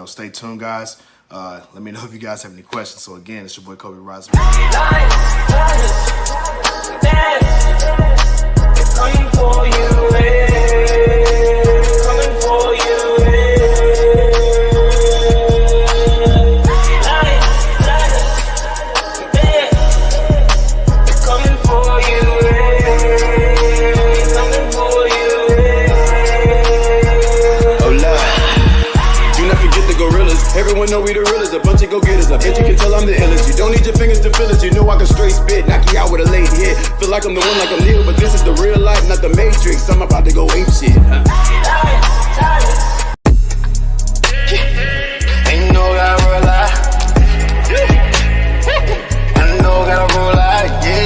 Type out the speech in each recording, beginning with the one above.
Stay tuned, guys. Let me know if you guys have any questions. So again, it's your boy Cobe Rising. Coming for you, coming for you. Coming for you, oh Lord, do not forget the gorillas. Everyone know we the realest, a bunch of go-getters. I bet you can tell I'm the illest. You don't need your fingers to feel it. You know I can straight spit, knock you out with a lady hit. Feel like I'm the one, like I'm Neo, but this is the real life, not the Matrix. I'm about to go ape shit. Ain't no gotta roll out. I know gotta roll out, yeah.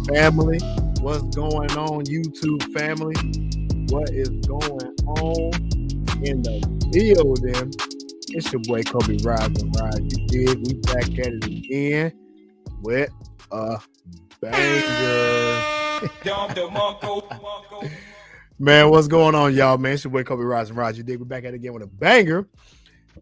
Family, what's going on, YouTube family? What is going on in the building? It's your boy Cobe Rising Rise. You did. We back at it again with a banger. Man, what's going on, y'all? Man, it's your boy Cobe Rising Rise. You did. We back at it again with a banger.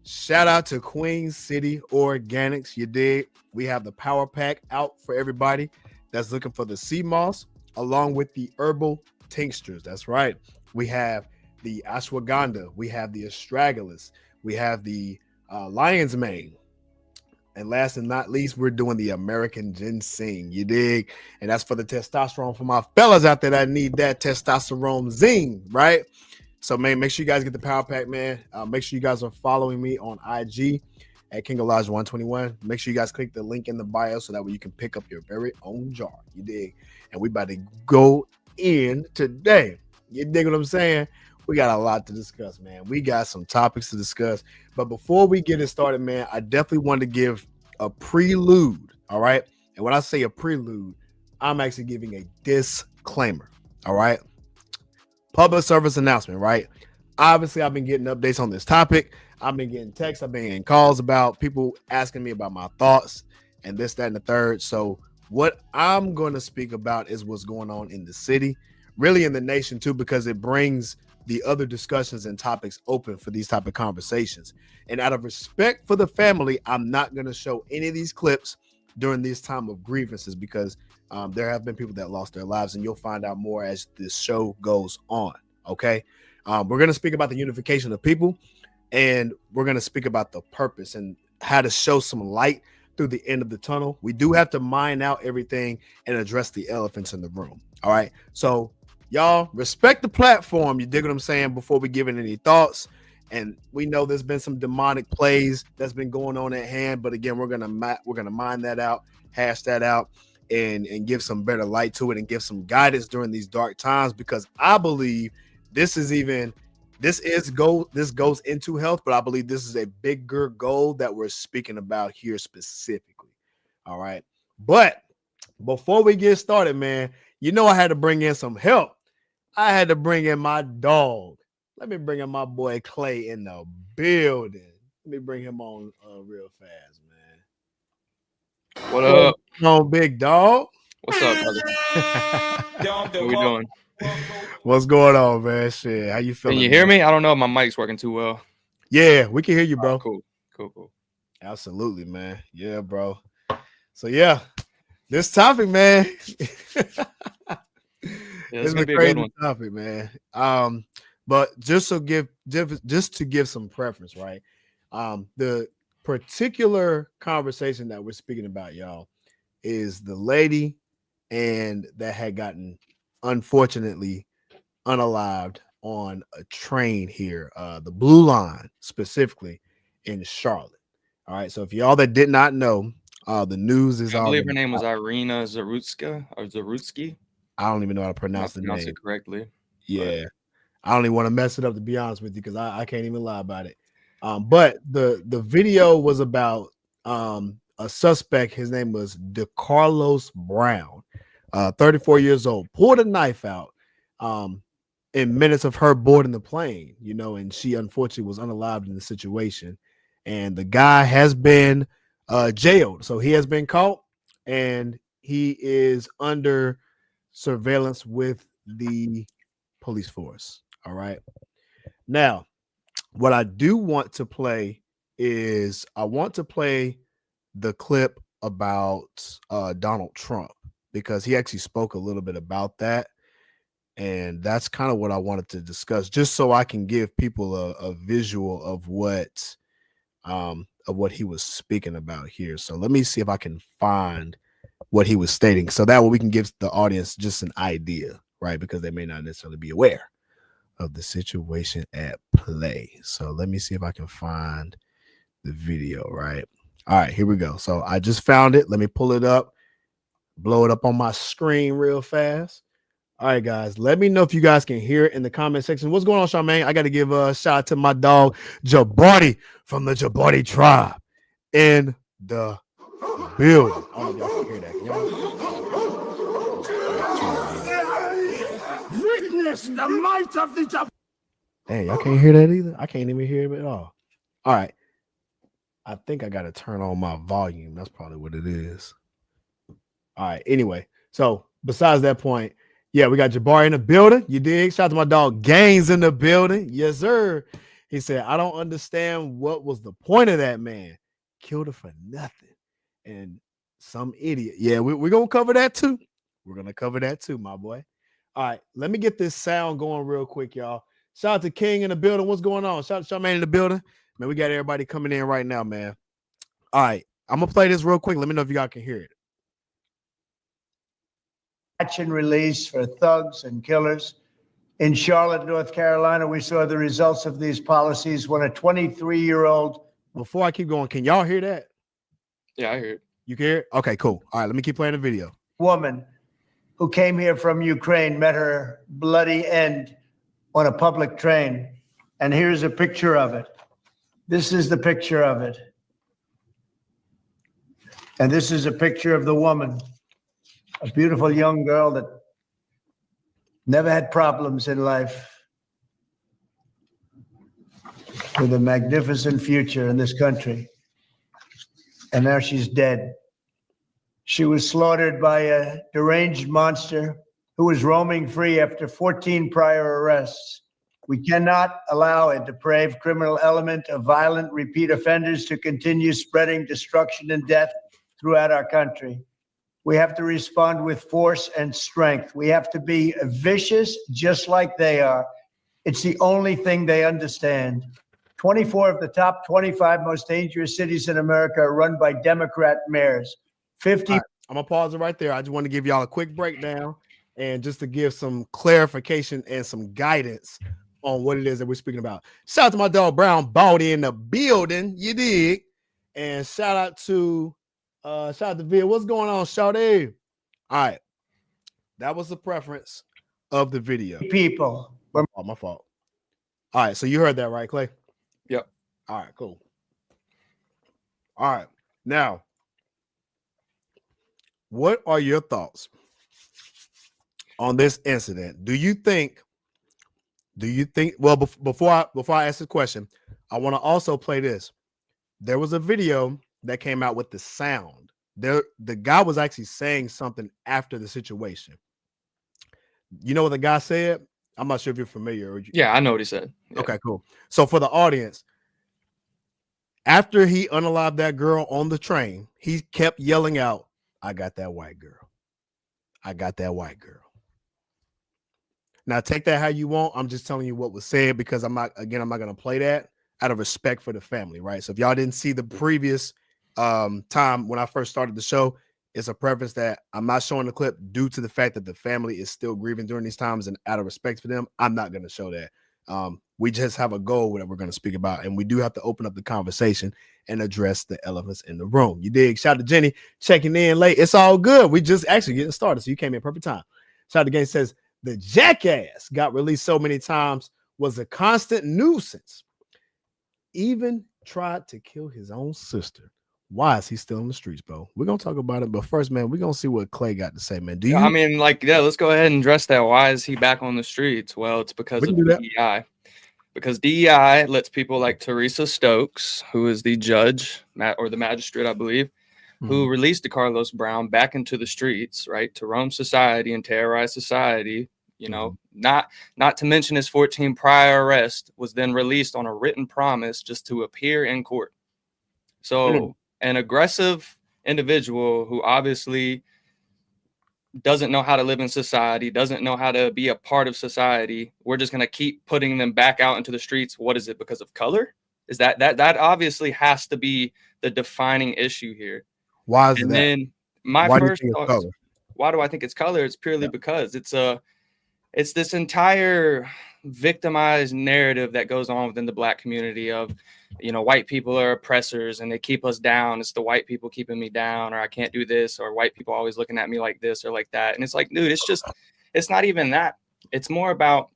Shout out to Queen City Organics. You did. We have the power pack out for everybody that's looking for the sea moss along with the herbal tinctures. That's right. We have the ashwagandha. We have the astragalus. We have the lion's mane. And last and not least, we're doing the American ginseng. You dig? And that's for the testosterone for my fellas out there that need that testosterone zing, right? So, man, make sure you guys get the power pack, man. Make sure you guys are following me on IG at King Alajuwan 21. Make sure you guys click the link in the bio so that way you can pick up your very own jar. You dig? And we about to go in today. You dig what I'm saying? We got a lot to discuss, man. We got some topics to discuss. But before we get it started, man, I definitely want to give a prelude, all right? And when I say a prelude, I'm actually giving a disclaimer, all right? Public service announcement, right? Obviously, I've been getting updates on this topic. I've been getting texts. I've been getting calls about people asking me about my thoughts and this, that, and the third. So what I'm going to speak about is what's going on in the city, really in the nation too, because it brings the other discussions and topics open for these type of conversations. And out of respect for the family, I'm not going to show any of these clips during this time of grievances because there have been people that lost their lives, and you'll find out more as this show goes on. Okay. We're going to speak about the unification of people, and we're going to speak about the purpose and how to show some light through the end of the tunnel. We do have to mine out everything and address the elephants in the room. All right. So y'all respect the platform. You dig what I'm saying? Before we give it any thoughts. And we know there's been some demonic plays that's been going on at hand. But again, we're going to mine that out, hash that out, and give some better light to it and give some guidance during these dark times, because I believe this goes into health, but I believe this is a bigger goal that we're speaking about here specifically. All right. But before we get started, man, you know I had to bring in some help. I had to bring in my dog, Let me bring in my boy Clay in the building. Let me bring him on real fast, man. What up? On big dog. What's up, brother? What we doing? What's going on, man? Shit, how you feeling? Can you hear me? I don't know if my mic's working too well. Yeah, we can hear you, bro. Cool. Absolutely, man. Yeah, bro. So yeah, this topic, man. It's gonna be a good one. Topic, man. But just to give some preference, right? The particular conversation that we're speaking about, y'all, is the lady and that had gotten unfortunately unalived on a train here, the Blue Line specifically in Charlotte. All right, so if y'all that did not know, the news is I believe her name was Irina Zarutsky. I don't even know how to pronounce the name. It correctly. Yeah, but I don't even want to mess it up, to be honest with you, because I can't even lie about it. But the video was about a suspect. His name was DeCarlos Brown, 34 years old, pulled a knife out in minutes of her boarding the plane, and she unfortunately was unalived in the situation. And the guy has been jailed. So he has been caught and he is under surveillance with the police force. All right. Now, what I do want to play is I want to play the clip about Donald Trump, because he actually spoke a little bit about that. And that's kind of what I wanted to discuss, just so I can give people a visual of what he was speaking about here. So let me see if I can find what he was stating, so that way we can give the audience just an idea, right? Because they may not necessarily be aware of the situation at play. So let me see if I can find the video, right? All right, here we go. So I just found it. Let me pull it up, blow it up on my screen real fast. All right, guys, let me know if you guys can hear it in the comment section. What's going on, Charmaine? I got to give a shout out to my dog, Jabardi, from the Jabardi tribe in the building. I don't know if y'all can hear that. Witness the might of the Jabardi. Hey, y'all can't hear that either? I can't even hear it at all. All right. I think I got to turn on my volume. That's probably what it is. All right. Anyway, so besides that point, yeah, we got Jabari in the building. You dig? Shout out to my dog Gaines in the building. Yes, sir. He said, I don't understand what was the point of that man. Killed her for nothing. And some idiot. Yeah, we're going to cover that too. We're going to cover that too, my boy. All right, let me get this sound going real quick, y'all. Shout out to King in the building. What's going on? Shout out to Charmaine in the building. Man, we got everybody coming in right now, man. All right, I'm going to play this real quick. Let me know if you guys can hear it. Catch and release for thugs and killers. In Charlotte, North Carolina, we saw the results of these policies when a 23-year-old. Before I keep going, can y'all hear that? Yeah, I hear it. You can hear it? Okay, cool. All right, let me keep playing the video. Woman who came here from Ukraine met her bloody end on a public train. And here's a picture of it. This is the picture of it. And this is a picture of the woman. A beautiful young girl that never had problems in life, with a magnificent future in this country. And now she's dead. She was slaughtered by a deranged monster who was roaming free after 14 prior arrests. We cannot allow a depraved criminal element of violent repeat offenders to continue spreading destruction and death throughout our country. We have to respond with force and strength. We have to be vicious, just like they are. It's the only thing they understand. 24 of the top 25 most dangerous cities in America are run by Democrat mayors. 50. Right, I'm going to pause it right there. I just want to give y'all a quick breakdown and just to give some clarification and some guidance on what it is that we're speaking about. Shout out to my dog Brown Baldy in the building. You dig? And shout out to Vid. What's going on, Shawty? All right. That was the preference of the video. People. Oh, my fault. All right. So you heard that, right, Clay? Yep. All right, cool. All right. Now, what are your thoughts on this incident? Do you think Do you think? Well, before I ask the question, I want to also play this. There was a video that came out with the sound. The guy was actually saying something after the situation. You know what the guy said? I'm not sure if you're familiar. Yeah, I know what he said. Yeah. Okay, cool. So for the audience, after he unalived that girl on the train, he kept yelling out, "I got that white girl. I got that white girl." Now take that how you want. I'm just telling you what was said because I'm not going to play that out of respect for the family, right? So if y'all didn't see the previous time when I first started the show, it's a preference that I'm not showing the clip due to the fact that the family is still grieving during these times, and out of respect for them, I'm not going to show that. We just have a goal that we're going to speak about, and we do have to open up the conversation and address the elephants in the room. You dig? Shout out to Jenny checking in late. It's all good. We just actually getting started, so you came in perfect time. Shout out to Game says the jackass got released so many times was a constant nuisance. Even tried to kill his own sister. Why is he still in the streets, bro? We're gonna talk about it, but first, man, we're gonna see what Clay got to say, man. I mean, let's go ahead and address that. Why is he back on the streets? Well, it's because of DEI. Because DEI lets people like Teresa Stokes, who is the judge or the magistrate, I believe, who released DeCarlos Brown back into the streets, right, to roam society and terrorize society. You know, not to mention his 14 prior arrest was then released on a written promise just to appear in court. So an aggressive individual who obviously doesn't know how to live in society, doesn't know how to be a part of society, we're just going to keep putting them back out into the streets. What is it? Because of color? Is that obviously has to be the defining issue here. Why is that? And then my first thought, why do I think it's color? It's purely because it's this entire victimized narrative that goes on within the Black community of, you know, white people are oppressors and they keep us down. It's the white people keeping me down, or I can't do this, or white people always looking at me like this or like that. And it's like, dude, it's not even that. It's more about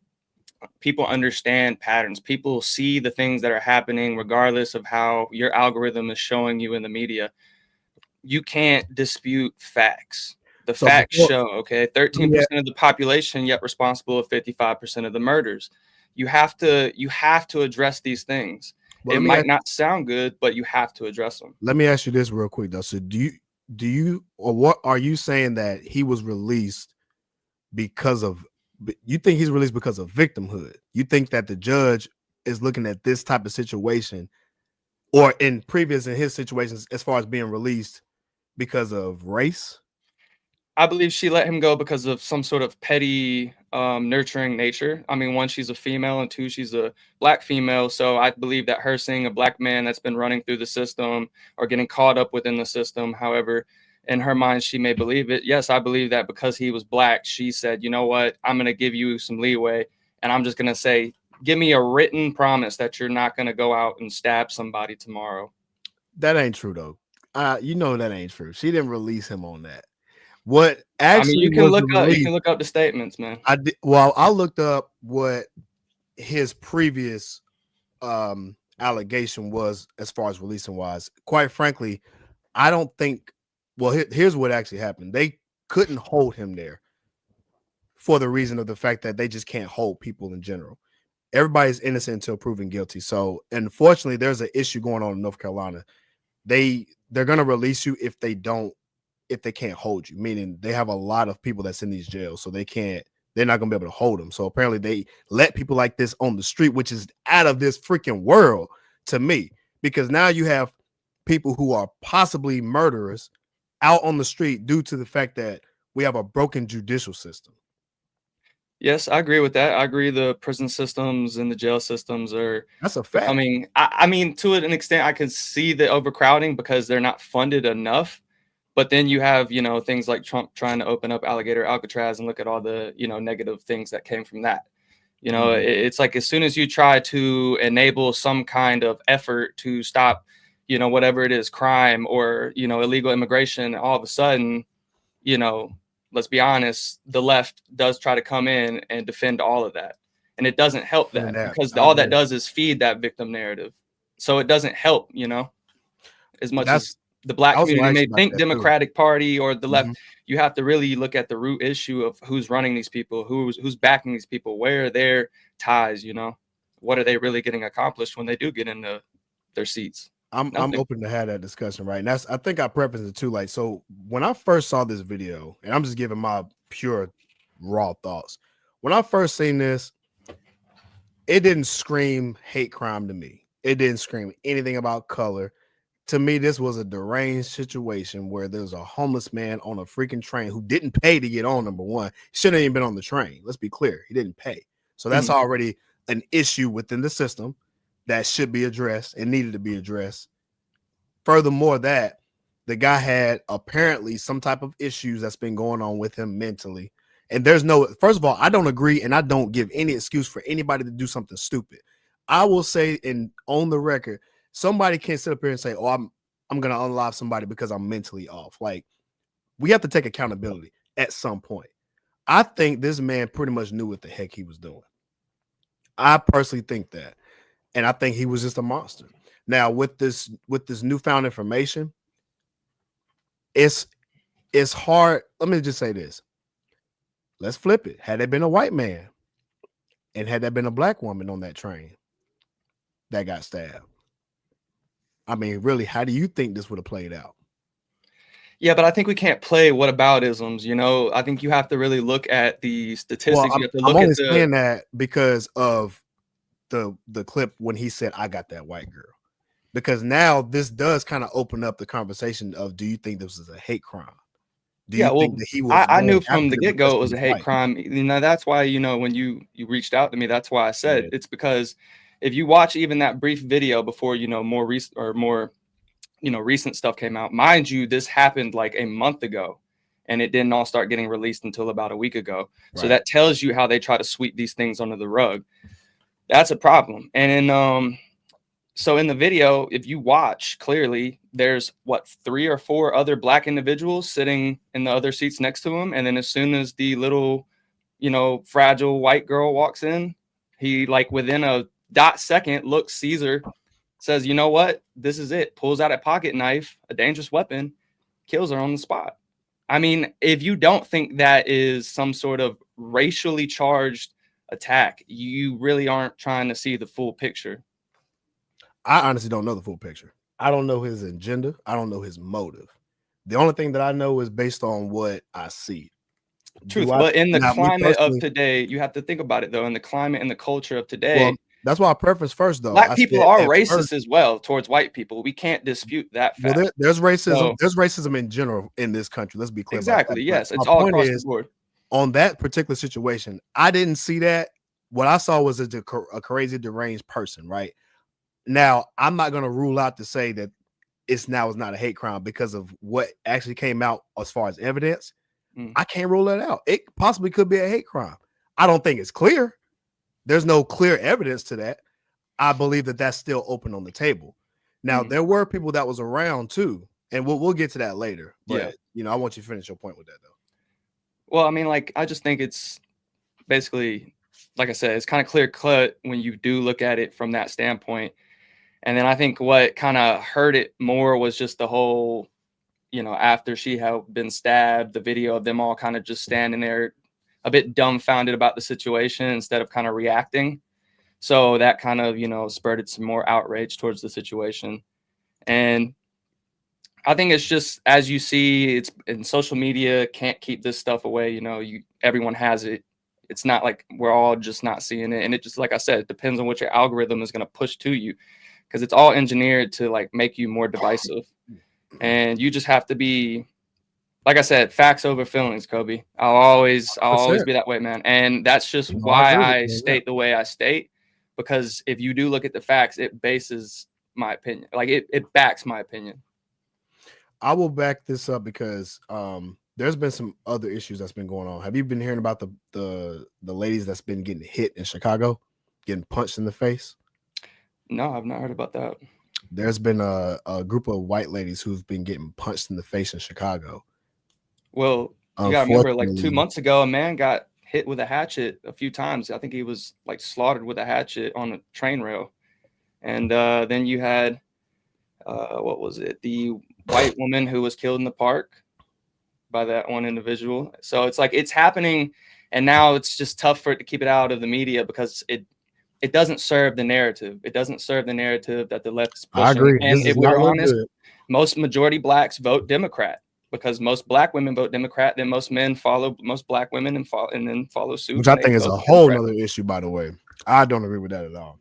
people understand patterns. People see the things that are happening regardless of how your algorithm is showing you in the media. You can't dispute facts. The facts show, okay, 13% of the population yet responsible for 55% of the murders. You have to address these things. Well, it might not sound good, but you have to address them. Let me ask you this real quick though. So do you or what are you saying that he was released because of? You think he's released because of victimhood? You think that the judge is looking at this type of situation, or in his situations as far as being released because of race? I believe she let him go because of some sort of petty nurturing nature. I mean, one, she's a female, and two, she's a Black female. So I believe that her seeing a Black man that's been running through the system or getting caught up within the system, however, in her mind, she may believe it. Yes, I believe that because he was Black, she said, you know what, I'm going to give you some leeway. And I'm just going to say, give me a written promise that you're not going to go out and stab somebody tomorrow. That ain't true, though. You know that ain't true. She didn't release him on that. What actually you can look up the statements, man. I looked up what his previous allegation was as far as releasing wise. Quite frankly, I don't think. Well, here's what actually happened. They couldn't hold him there for the reason of the fact that they just can't hold people in general. Everybody's innocent until proven guilty. So, unfortunately, there's an issue going on in North Carolina. They're gonna release you if they can't hold you, meaning they have a lot of people that's in these jails, so they're not gonna be able to hold them. So apparently they let people like this on the street, which is out of this freaking world to me, because now you have people who are possibly murderers out on the street due to the fact that we have a broken judicial system. Yes, I agree with that. I agree the prison systems and the jail systems are that's a fact. I mean, to an extent, I can see the overcrowding because they're not funded enough. But then you have, you know, things like Trump trying to open up Alligator Alcatraz and look at all the, you know, negative things that came from that. You know, it's like as soon as you try to enable some kind of effort to stop, you know, whatever it is, crime or, you know, illegal immigration, all of a sudden, you know, let's be honest, the left does try to come in and defend all of that. And it doesn't help that because all that does is feed that victim narrative. So it doesn't help, you know, as much as the Black community may think Democratic Party or the left. You have to really look at the root issue of who's running these people, who's backing these people, where they're ties, you know? What are they really getting accomplished when they do get into their seats? I'm open to have that discussion, right? And I think I preface it too. Like, so when I first saw this video, and I'm just giving my pure raw thoughts. When I first seen this, it didn't scream hate crime to me. It didn't scream anything about color. To me, this was a deranged situation where there's a homeless man on a freaking train who didn't pay to get on. Number one, shouldn't have even been on the train. Let's be clear. He didn't pay. So that's already an issue within the system that should be addressed and needed to be addressed. Furthermore, that the guy had apparently some type of issues that's been going on with him mentally. And there's no, first of all, I don't agree, and I don't give any excuse for anybody to do something stupid. I will say, and on the record, somebody can't sit up here and say, "Oh, I'm gonna unalive somebody because I'm mentally off." Like, we have to take accountability at some point. I think this man pretty much knew what the heck he was doing. I personally think that, and I think he was just a monster. Now, with this newfound information, it's hard. Let me just say this. Let's flip it. Had there been a white man, and had there been a black woman on that train that got stabbed, I mean, really, how do you think this would have played out? Yeah, but I think we can't play whataboutisms. You know, I think you have to really look at the statistics. Well, you have to look I'm only at saying that because of the clip when he said, "I got that white girl," because now this does kind of open up the conversation of, do you think this is a hate crime? Do you think that he was? I knew from the get-go it was a hate crime. You know, that's why, you know, when you reached out to me, that's why I said it's because if you watch even that brief video before, you know, more recent stuff came out, mind you, this happened like a month ago, and it didn't all start getting released until about a week ago. Right. So that tells you how they try to sweep these things under the rug. That's a problem. And so in the video, if you watch clearly, there's 3 or 4 other black individuals sitting in the other seats next to him. And then as soon as the little, you know, fragile white girl walks in, he, like, within a second, looks, sees her, says, "You know what? This is it." Pulls out a pocket knife, a dangerous weapon, kills her on the spot. I mean, if you don't think that is some sort of racially charged attack, you really aren't trying to see the full picture. I honestly don't know the full picture. I don't know his agenda. I don't know his motive. The only thing that I know is based on what I see. Truth, but in the climate of today, you have to think about it, though. In the climate and the culture of today, well, that's why I preface first, though. Black people are racist as well towards white people. We can't dispute that fact. Well, there's racism. So, there's racism in general in this country. Let's be clear. Exactly. Yes, it's all across the board. On that particular situation, I didn't see that. What I saw was a crazy, deranged person. Right now, I'm not going to rule out to say that it's not a hate crime because of what actually came out as far as evidence. I can't rule that out. It possibly could be a hate crime. I don't think it's clear. There's no clear evidence to that. I believe that that's still open on the table. Now, there were people that was around too, and we'll get to that later. But you know, I want you to finish your point with that, though. Well, I mean, like, I just think it's basically, like I said, it's kind of clear cut when you do look at it from that standpoint. And then I think what kind of hurt it more was just the whole, you know, after she had been stabbed, the video of them all kind of just standing there a bit dumbfounded about the situation instead of kind of reacting. So that kind of, you know, spurred some more outrage towards the situation. And I think it's just, as you see, it's in social media, can't keep this stuff away. You know, everyone has it. It's not like we're all just not seeing it. And it just, like I said, it depends on what your algorithm is going to push to you, because it's all engineered to, like, make you more divisive. And you just have to be, like I said, facts over feelings, Cobe. I'll always be that way, man. And that's just why I state the way I state, because if you do look at the facts, it bases my opinion. Like, it backs my opinion. I will back this up because there's been some other issues that's been going on. Have you been hearing about the ladies that's been getting hit in Chicago, getting punched in the face? No, I've not heard about that. There's been a group of white ladies who've been getting punched in the face in Chicago. Well, you gotta remember, like 2 months ago, a man got hit with a hatchet a few times. I think he was, like, slaughtered with a hatchet on a train rail. And then you had, what was it? The white woman who was killed in the park by that one individual. So it's like, it's happening And now it's just tough for it to keep it out of the media because it doesn't serve the narrative. It doesn't serve the narrative that the left is pushing. I agree. And if we're honest, most majority blacks vote Democrat because most black women vote Democrat. Then most men follow most black women and then follow suit. Which I think is a whole nother issue, by the way. I don't agree with that at all.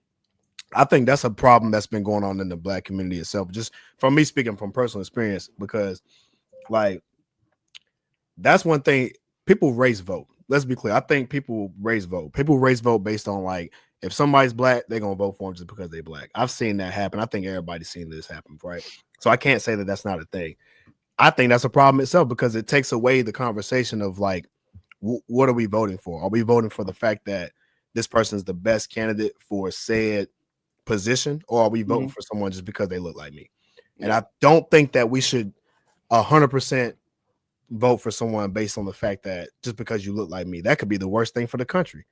I think that's a problem that's been going on in the black community itself. Just from me speaking from personal experience, because like that's one thing. People race vote. Let's be clear. I think people race vote. People race vote based on like if somebody's black, they're gonna vote for them just because they're black. I've seen that happen. I think everybody's seen this happen, right? So I can't say that that's not a thing. I think that's a problem itself because it takes away the conversation of like, what are we voting for? Are we voting for the fact that this person is the best candidate for said position, or are we voting for someone just because they look like me? And I don't think that we should 100% vote for someone based on the fact that just because you look like me, that could be the worst thing for the country.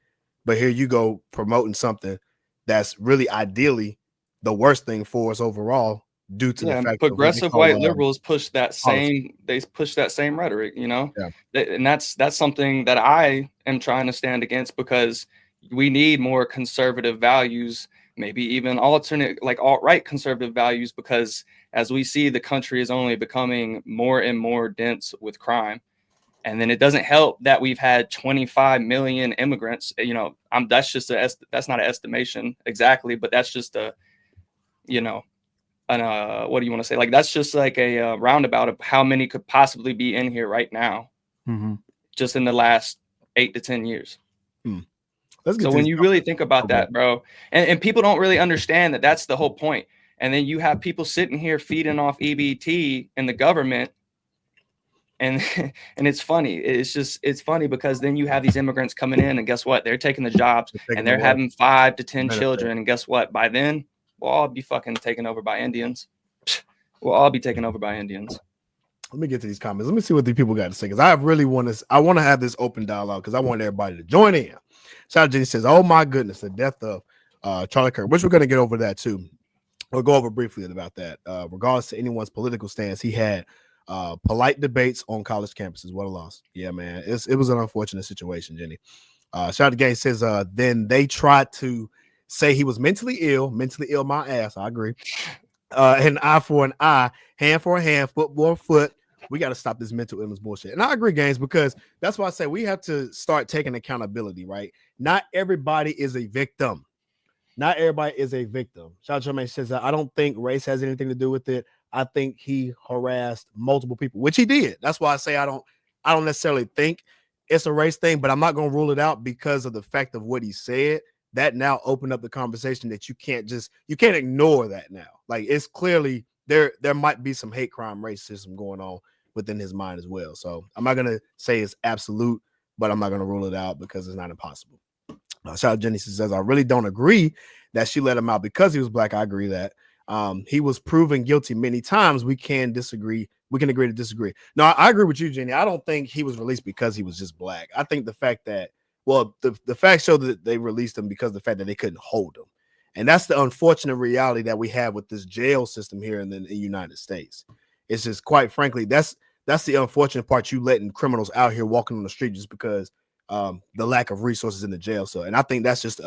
But here you go promoting something that's really ideally the worst thing for us overall due to the fact progressive white liberals push that same rhetoric, you know. And that's something that I am trying to stand against because we need more conservative values, maybe even alternate, like alt-right conservative values, because as we see, the country is only becoming more and more dense with crime. And then it doesn't help that we've had 25 million immigrants. You know, that's just that's not an estimation exactly, but that's just a, you know, what do you want to say? Like that's just like a roundabout of how many could possibly be in here right now, just in the last 8 to 10 years. So when you really think about that, bro, and people don't really understand that that's the whole point. And then you have people sitting here feeding off EBT in the government. And it's funny. It's funny because then you have these immigrants coming in and guess what? They're taking the jobs and they're having 5 to 10 children. And guess what? By then we'll all be fucking taken over by Indians. We'll all be taken over by Indians. Let me get to these comments. Let me see what the people got to say. Because I really want to have this open dialogue because I want everybody to join in. Shout out Jenny says, oh my goodness, the death of Charlie Kirk, which we're going to get over that too. We'll go over briefly about that. Regardless to anyone's political stance, he had polite debates on college campuses. What a loss. Yeah, man. It was an unfortunate situation, Jenny. Shout out to Gay says, then they tried to say he was mentally ill my ass. I agree. An eye for an eye, hand for a hand, foot for a foot. We got to stop this mental illness bullshit. And I agree, Gaines, because that's why I say we have to start taking accountability, right? Not everybody is a victim. Not everybody is a victim. Shout out to Jermaine says, I don't think race has anything to do with it. I think he harassed multiple people, which he did. That's why I say I don't necessarily think it's a race thing, but I'm not going to rule it out because of the fact of what he said. That now opened up the conversation that you can't ignore that now. Like it's clearly there might be some hate crime racism going on within his mind as well. So I'm not going to say it's absolute, but I'm not going to rule it out because it's not impossible. Shout out Jenny says, I really don't agree that she let him out because he was black. I agree that he was proven guilty many times. We can disagree. We can agree to disagree. No, I agree with you, Jenny. I don't think he was released because he was just black. I think the fact that, well, the facts show that they released him because of the fact that they couldn't hold him. And that's the unfortunate reality that we have with this jail system here in the United States. It's just, quite frankly, that's the unfortunate part. You letting criminals out here walking on the street just because the lack of resources in the jail. So, and I think that's just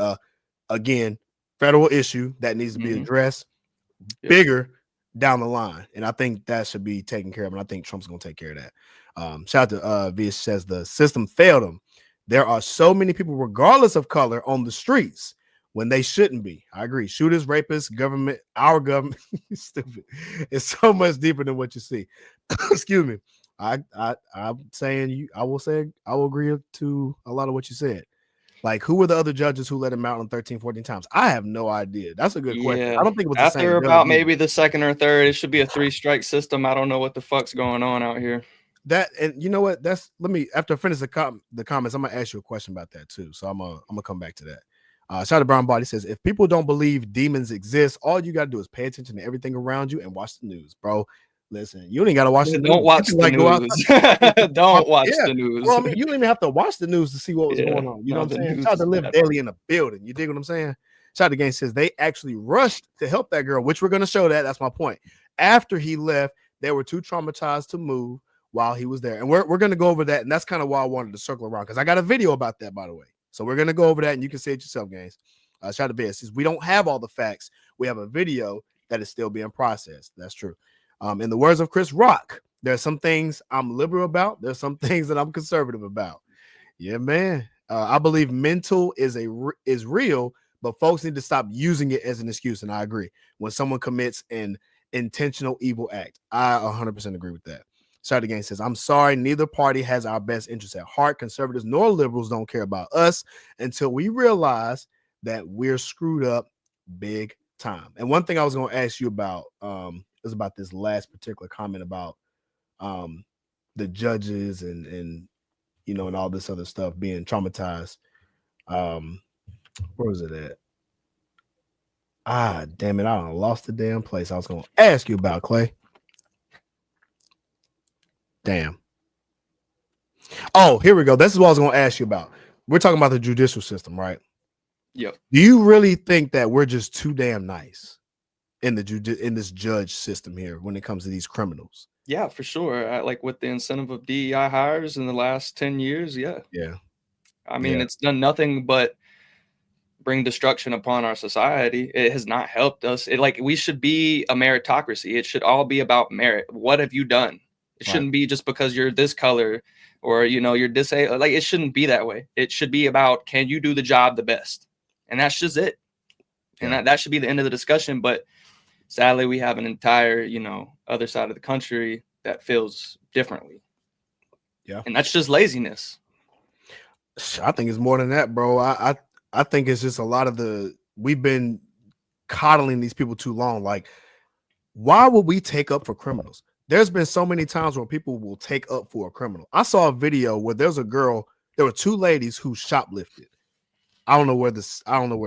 again, federal issue that needs to be addressed bigger down the line. And I think that should be taken care of. And I think Trump's going to take care of that. Shout out to Vish says the system failed him. There are so many people, regardless of color, on the streets when they shouldn't be. I agree. Shooters, rapists, government, our government. Stupid. It's so much deeper than what you see. Excuse me. I'm saying I will agree to a lot of what you said. Like, who were the other judges who let him out on 13, 14 times? I have no idea. That's a good question. I don't think it was the same. After about maybe the second or third, it should be a 3-strike system. I don't know what the fuck's going on out here. That, and you know what? After I finish the comments, I'm gonna ask you a question about that too. So I'm gonna come back to that. Shout out to Brown Body says, if people don't believe demons exist, all you gotta do is pay attention to everything around you and watch the news, bro. Listen, you ain't gotta watch the news. Don't watch the news. Don't watch the news. Well, I mean, you don't even have to watch the news to see what was going on. You know what I'm saying? Shout out to Live Daily in the building. You dig what I'm saying? Shout out to Game says they actually rushed to help that girl, which we're gonna show that. That's my point. After he left, they were too traumatized to move. while he was there. And we're going to go over that. And that's kind of why I wanted to circle around, because I got a video about that, by the way. So we're going to go over that and you can see it yourself, Gaines. Shout out to Ben. Since we don't have all the facts, we have a video that is still being processed. That's true. In the words of Chris Rock, there's some things I'm liberal about. There's some things that I'm conservative about. Yeah, man. I believe mental is real, but folks need to stop using it as an excuse. And I agree. When someone commits an intentional evil act, I 100% agree with that. Shout Again says, I'm sorry, neither party has our best interests at heart. Conservatives nor liberals don't care about us until we realize that we're screwed up big time. And one thing I was going to ask you about is about this last particular comment about the judges and you know, and all this other stuff being traumatized. Where was it at? Damn it, I lost the damn place I was going to ask you about, Clay. Damn. Oh, here we go. This is what I was going to ask you about. We're talking about the judicial system, right? Yep. Do you really think that we're just too damn nice in this judge system here when it comes to these criminals? Yeah, for sure. Like with the incentive of DEI hires in the last 10 years. Yeah. Yeah. I mean, it's done nothing but bring destruction upon our society. It has not helped us. We should be a meritocracy. It should all be about merit. What have you done? It shouldn't be just because you're this color or, you know, you're disabled. Like, it shouldn't be that way. It should be about, can you do the job the best? And that's just it. And that should be the end of the discussion. But sadly, we have an entire, you know, other side of the country that feels differently. Yeah. And that's just laziness. I think it's more than that, bro. I think it's just a lot of we've been coddling these people too long. Like, why would we take up for criminals? There's been so many times where people will take up for a criminal. I saw a video where there were two ladies who shoplifted. I don't know where the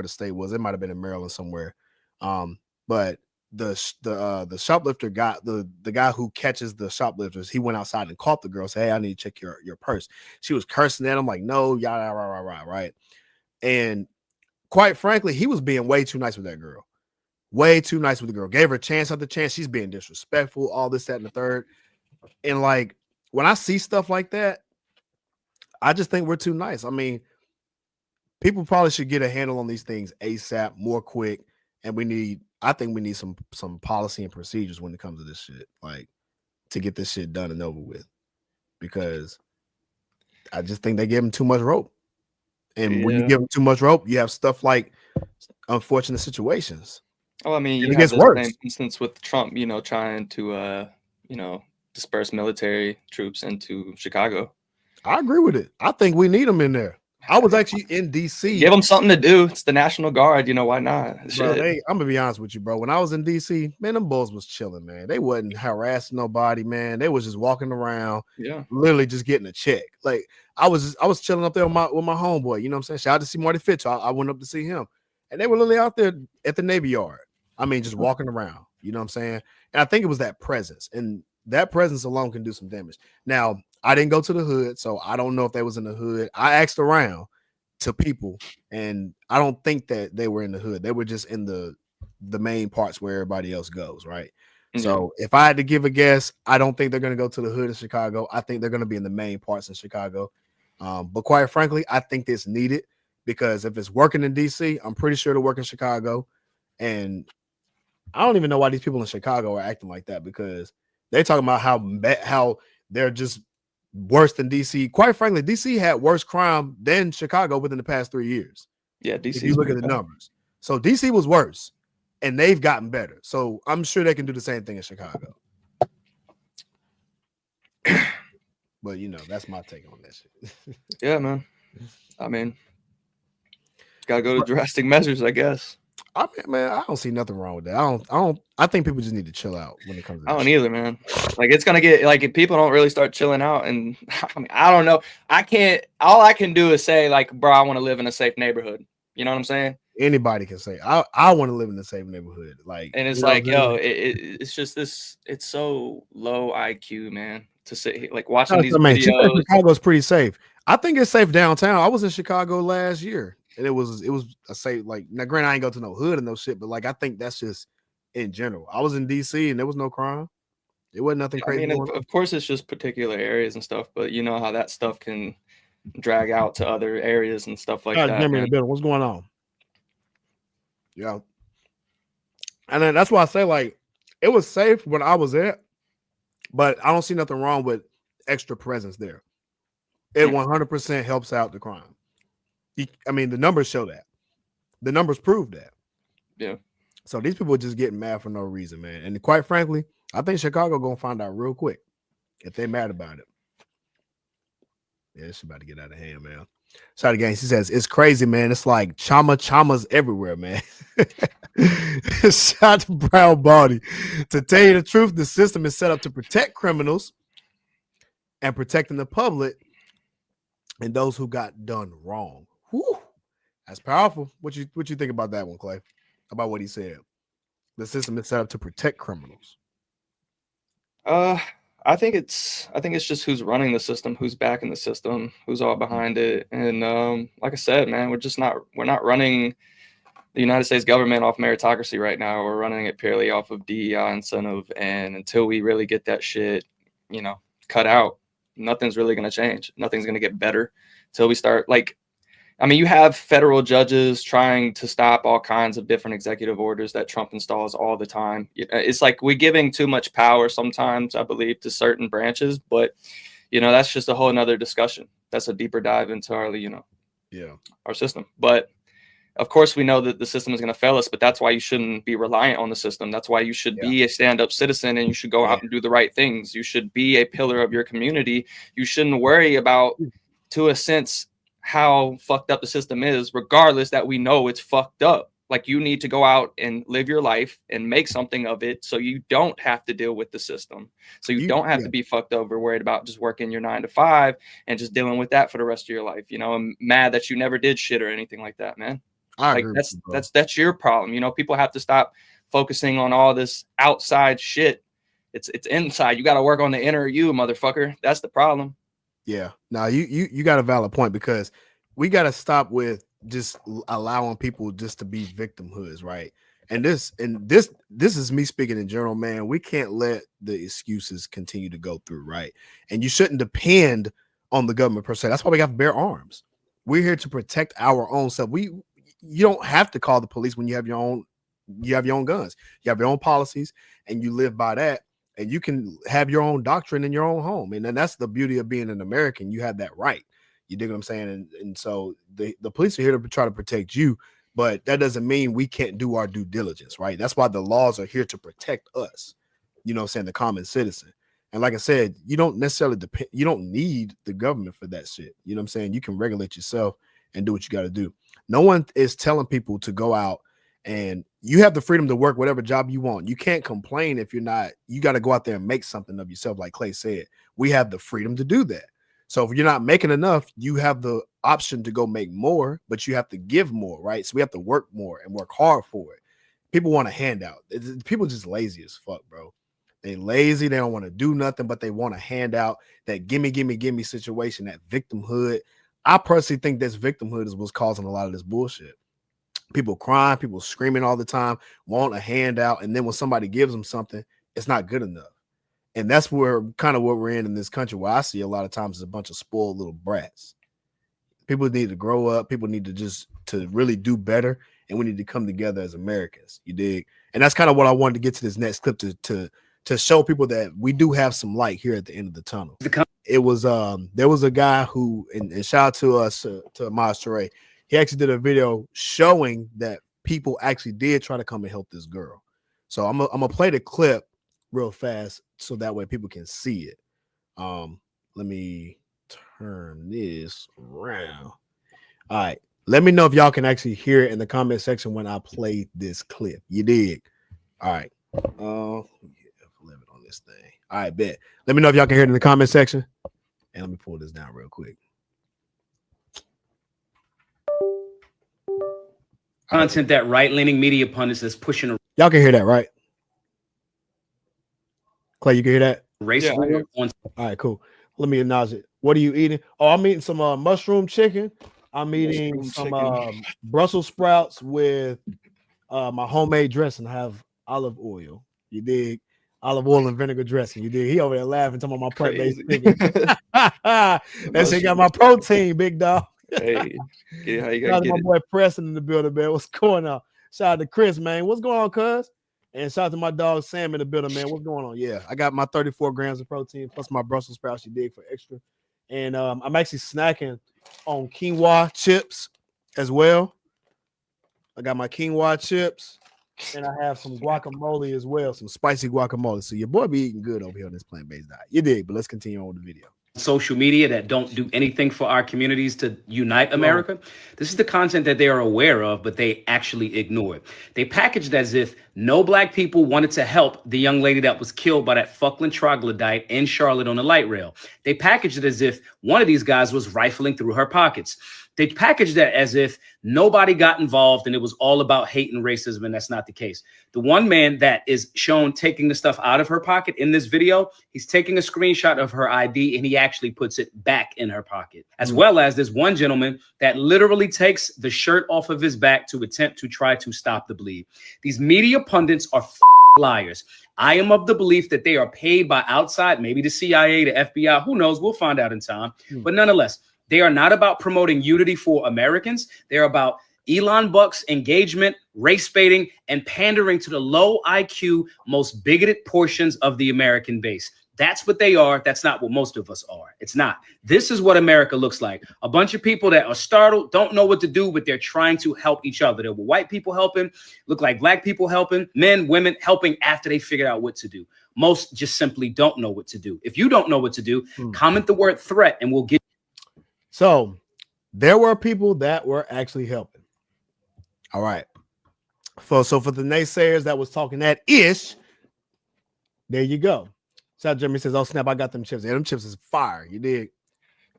state was. It might have been in Maryland somewhere. But the shoplifter got the guy who catches the shoplifters. He went outside and caught the girl. Said, "Hey, I need to check your purse." She was cursing at him like, "No, yada, right." And quite frankly, he was being way too nice with that girl. Way too nice with the girl. Gave her chance after chance. She's being disrespectful, all this, that, and the third. And like, when I see stuff like that, I just think we're too nice. I mean, people probably should get a handle on these things ASAP, more quick. And I think we need some policy and procedures when it comes to this shit, like, to get this shit done and over with. Because I just think they give them too much rope. And when you give them too much rope, you have stuff like unfortunate situations. Oh, I mean, it gets worse. Same instance with Trump, you know, trying to, disperse military troops into Chicago. I agree with it. I think we need them in there. I was actually in DC. Give them something to do. It's the National Guard. You know, why not? Bro, I'm gonna be honest with you, bro. When I was in DC, man, them bulls was chilling, man. They wasn't harassing nobody, man. They was just walking around, literally just getting a check. Like, I was chilling up there with my homeboy. You know what I'm saying? Shout out to see Marty Fitch. I went up to see him, and they were literally out there at the Navy Yard. I mean, just walking around. You know what I'm saying? And I think it was that presence, and that presence alone can do some damage. Now, I didn't go to the hood, so I don't know if they was in the hood. I asked around to people, and I don't think that they were in the hood. They were just in the main parts where everybody else goes, right? Mm-hmm. So if I had to give a guess, I don't think they're going to go to the hood in Chicago. I think they're going to be in the main parts in Chicago. But quite frankly, I think it's needed, because if it's working in DC, I'm pretty sure it'll work in Chicago. And I don't even know why these people in Chicago are acting like that, because they're talking about how they're just worse than DC. Quite frankly, DC had worse crime than Chicago within the past 3 years. Yeah, DC. If you look at the numbers. So DC was worse, and they've gotten better. So I'm sure they can do the same thing in Chicago. But, you know, that's my take on that shit. Yeah, man. I mean, got to go to drastic measures, I guess. I mean, man, I don't see nothing wrong with that. I think people just need to chill out when it comes to I don't either, man. Like, it's gonna get, like, if people don't really start chilling out, and I mean, I don't know. All I can do is say, like, bro, I want to live in a safe neighborhood. You know what I'm saying? Anybody can say, I want to live in the safe neighborhood. Like, and it's like, yo, it's just this, it's so low IQ, man, to sit like watching these videos. Chicago's pretty safe. I think it's safe downtown. I was in Chicago last year, and it was a safe, like, now granted, I ain't go to no hood and no shit, but like, I think that's just in general. I was in DC and there was no crime. It wasn't nothing crazy. I mean, of course, it's just particular areas and stuff, but you know how that stuff can drag out to other areas and stuff like that. In the building. What's going on? Yeah. And then that's why I say, like, it was safe when I was there, but I don't see nothing wrong with extra presence there. It 100% helps out the crime. I mean, the numbers show that. The numbers prove that. Yeah. So these people are just getting mad for no reason, man. And quite frankly, I think Chicago gonna find out real quick if they're mad about it. Yeah, it's about to get out of hand, man. Sorry, gang. She says it's crazy, man. It's like chamas everywhere, man. Shout to Brown Body. To tell you the truth, the system is set up to protect criminals and protecting the public and those who got done wrong. Whew. That's powerful. What you think about that one, Clay? About what he said? The system is set up to protect criminals. I think it's just who's running the system, who's backing the system, who's all behind it. And like I said, man, we're not running the United States government off meritocracy right now. We're running it purely off of DEI incentive. And until we really get that shit, cut out, nothing's really going to change. Nothing's going to get better until we start, you have federal judges trying to stop all kinds of different executive orders that Trump installs all the time. It's like we're giving too much power sometimes, I believe, to certain branches, but that's just a whole nother discussion. That's a deeper dive into our system. But of course we know that the system is going to fail us, but that's why you shouldn't be reliant on the system. That's why you should be a stand-up citizen and you should go out and do the right things. You should be a pillar of your community. You shouldn't worry about, to a sense, how fucked up the system is, regardless that we know it's fucked up. Like, you need to go out and live your life and make something of it so you don't have to deal with the system. So you don't have to be fucked over, worried about just working your 9 to 5 and just dealing with that for the rest of your life. I'm mad that you never did shit or anything like that, man. I agree that's your problem. People have to stop focusing on all this outside shit. It's inside. You got to work on the inner you, motherfucker. That's the problem. Yeah. Now you got a valid point, because we got to stop with just allowing people just to be victimhoods, right? And this is me speaking in general, man. We can't let the excuses continue to go through, right? And you shouldn't depend on the government per se. That's why we got to bear arms. We're here to protect our own self. You don't have to call the police when you have your own guns. You have your own policies and you live by that. And you can have your own doctrine in your own home. And then that's the beauty of being an American. You have that right. You dig what I'm saying? And so the police are here to try to protect you, but that doesn't mean we can't do our due diligence, right? That's why the laws are here to protect us, the common citizen. And like I said, you don't necessarily you don't need the government for that shit. You know what I'm saying? You can regulate yourself and do what you got to do. No one is telling people to go out, and you have the freedom to work whatever job you want. You can't complain if you're not. You got to go out there and make something of yourself. Like Clay said, we have the freedom to do that. So if you're not making enough, you have the option to go make more, but you have to give more, right? So we have to work more and work hard for it. People want a handout. People just lazy as fuck, bro. They lazy. They don't want to do nothing, but they want a handout. That gimme situation, that victimhood. I personally think this victimhood is what's causing a lot of this bullshit. People crying, people screaming all the time, want a handout, and then when somebody gives them something, it's not good enough. And that's where kind of what we're in this country, where I see a lot of times is a bunch of spoiled little brats. People need to grow up. People need to really do better, and we need to come together as Americans. You dig? And that's kind of what I wanted to get to this next clip to show people that we do have some light here at the end of the tunnel. It was there was a guy who, and shout out to us to Master. He actually did a video showing that people actually did try to come and help this girl. So I'm gonna play the clip real fast so that way people can see it. Let me turn this around. All right. Let me know if y'all can actually hear it in the comment section when I play this clip. You dig? All right. Limit on this thing. All right, bet. Let me know if y'all can hear it in the comment section. And let me pull this down real quick. Content that right-leaning media pundits is pushing. Y'all can hear that, right? Clay, you can hear that? Race war. All right, cool. Let me acknowledge it. What are you eating? Oh, I'm eating some mushroom chicken. I'm eating some Brussels sprouts with my homemade dressing. I have olive oil. You dig? olive oil and vinegar dressing. You did. He over there laughing, talking about my plant-based Crazy. chicken. That shit got my protein, big dog. Hey, yeah, you Shout gotta out to get my it. boy Preston in the building, man. What's going on? Shout out to Chris, man. What's going on, cuz? And shout out to my dog Sam in the building, man. What's going on? Yeah, I got my 34 grams of protein plus my Brussels sprouts you dig for extra. And I'm actually snacking on quinoa chips as well. I got my quinoa chips and I have some guacamole as well, some spicy guacamole. So your boy be eating good over here on this plant-based diet. You dig, but let's continue on with the video. Social media that don't do anything for our communities to unite America. This is the content that they are aware of, but they actually ignore it. They packaged as if no black people wanted to help the young lady that was killed by that Fuckland troglodyte in Charlotte on the light rail. They packaged it as if one of these guys was rifling through her pockets. They packaged that as if nobody got involved and it was all about hate and racism, and that's not the case. The one man that is shown taking the stuff out of her pocket in this video, he's taking a screenshot of her ID and he actually puts it back in her pocket, as well as this one gentleman that literally takes the shirt off of his back to attempt to try to stop the bleed. These media pundits are liars. I am of the belief that they are paid by outside, maybe the CIA, the FBI, who knows? We'll find out in time. But nonetheless, they are not about promoting unity for Americans. They're about Elon Musk's engagement, race baiting, and pandering to the low IQ, most bigoted portions of the American base. That's what they are. That's not what most of us are. It's not. This is what America looks like. A bunch of people that are startled, don't know what to do, but they're trying to help each other. There were white people helping, look like black people helping, men, women helping after they figured out what to do. Most just simply don't know what to do. If you don't know what to do, comment the word threat and we'll get. So there were people that were actually helping. All right. So for the naysayers that was talking that ish, there you go. Shout out Jeremy says, "Oh snap, I got them chips. Yeah, them chips is fire." You dig?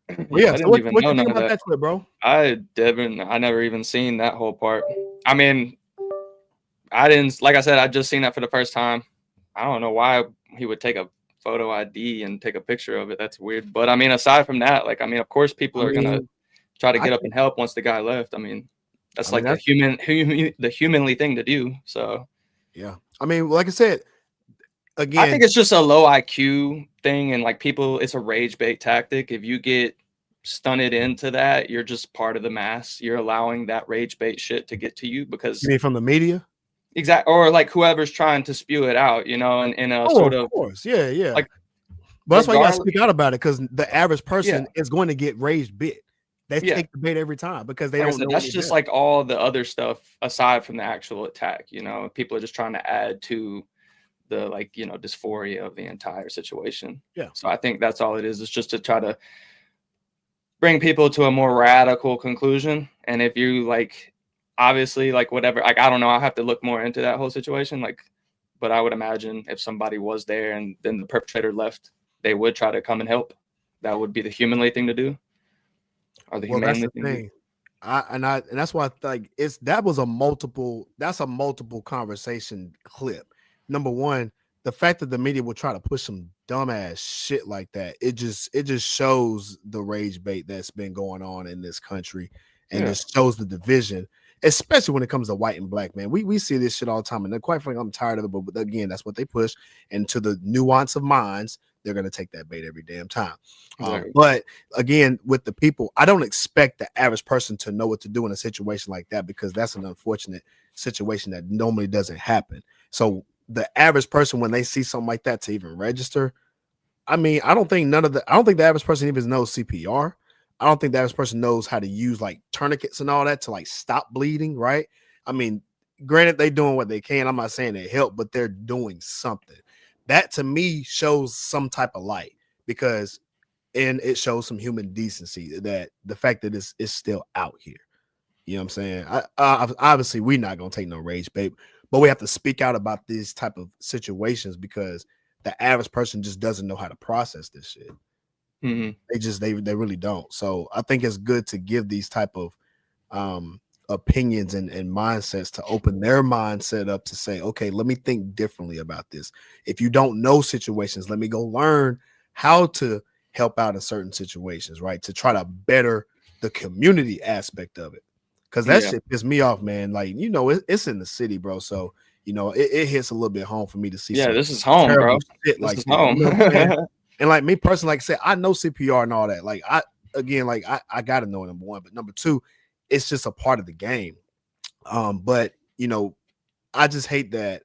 Yeah, I didn't even know you none think of about that. clip, bro? I never even seen that whole part. I mean, I didn't, like I said, I just seen that for the first time. I don't know why he would take a photo ID and take a picture of it. That's weird. But I mean, aside from that, like, I mean, of course, people are gonna try to get up and help once the guy left. I mean, that's the humanly thing to do. So yeah, I mean, like I said, again, I think it's just a low IQ thing, and like people, it's a rage bait tactic. If you get stunted into that, you're just part of the mass. You're allowing that rage bait shit to get to you because you mean from the media, exactly, or like whoever's trying to spew it out, you know, in a sort of course, yeah. Like, but that's why you gotta speak out about it because the average person is going to get rage bit. They take the bait every time because they don't know. That's just like all the other stuff aside from the actual attack. You know, people are just trying to add to the dysphoria of the entire situation. Yeah. So I think that's all it is. It's just to try to bring people to a more radical conclusion. And if you obviously whatever, I don't know, I'll have to look more into that whole situation. But I would imagine if somebody was there and then the perpetrator left, they would try to come and help. That would be the humanly thing to do. Or the humanely thing. To do. And that's why that's a multiple conversation clip. Number one, the fact that the media will try to push some dumbass shit like that, it just shows the rage bait that's been going on in this country, and it shows the division, especially when it comes to white and black, man. We see this shit all the time, and quite frankly, I'm tired of it. But again, that's what they push, and to the nuance of minds, they're gonna take that bait every damn time. But again, with the people, I don't expect the average person to know what to do in a situation like that because that's an unfortunate situation that normally doesn't happen. So the average person, when they see something like that, to even register, I mean, I don't think the average person even knows CPR. I don't think the average person knows how to use tourniquets and all that to stop bleeding, right? I mean, granted, they doing what they can. I'm not saying they help, but they're doing something. That to me shows some type of light and it shows some human decency, that the fact that it's still out here. You know what I'm saying? Obviously, we're not going to take no rage, babe, but we have to speak out about these type of situations because the average person just doesn't know how to process this shit. Mm-hmm. They really don't. So I think it's good to give these type of opinions and mindsets to open their mindset up to say, okay, let me think differently about this. If you don't know situations, let me go learn how to help out in certain situations, right? To try to better the community aspect of it. Because that shit pissed me off, man. It's in the city, bro. So it hits a little bit home for me to see. Yeah, this is home, bro. Shit this like is that, home. you know what I'm saying? And like me personally, like I said, I know CPR and all that. Like I gotta know number one, but number two, it's just a part of the game. But I just hate that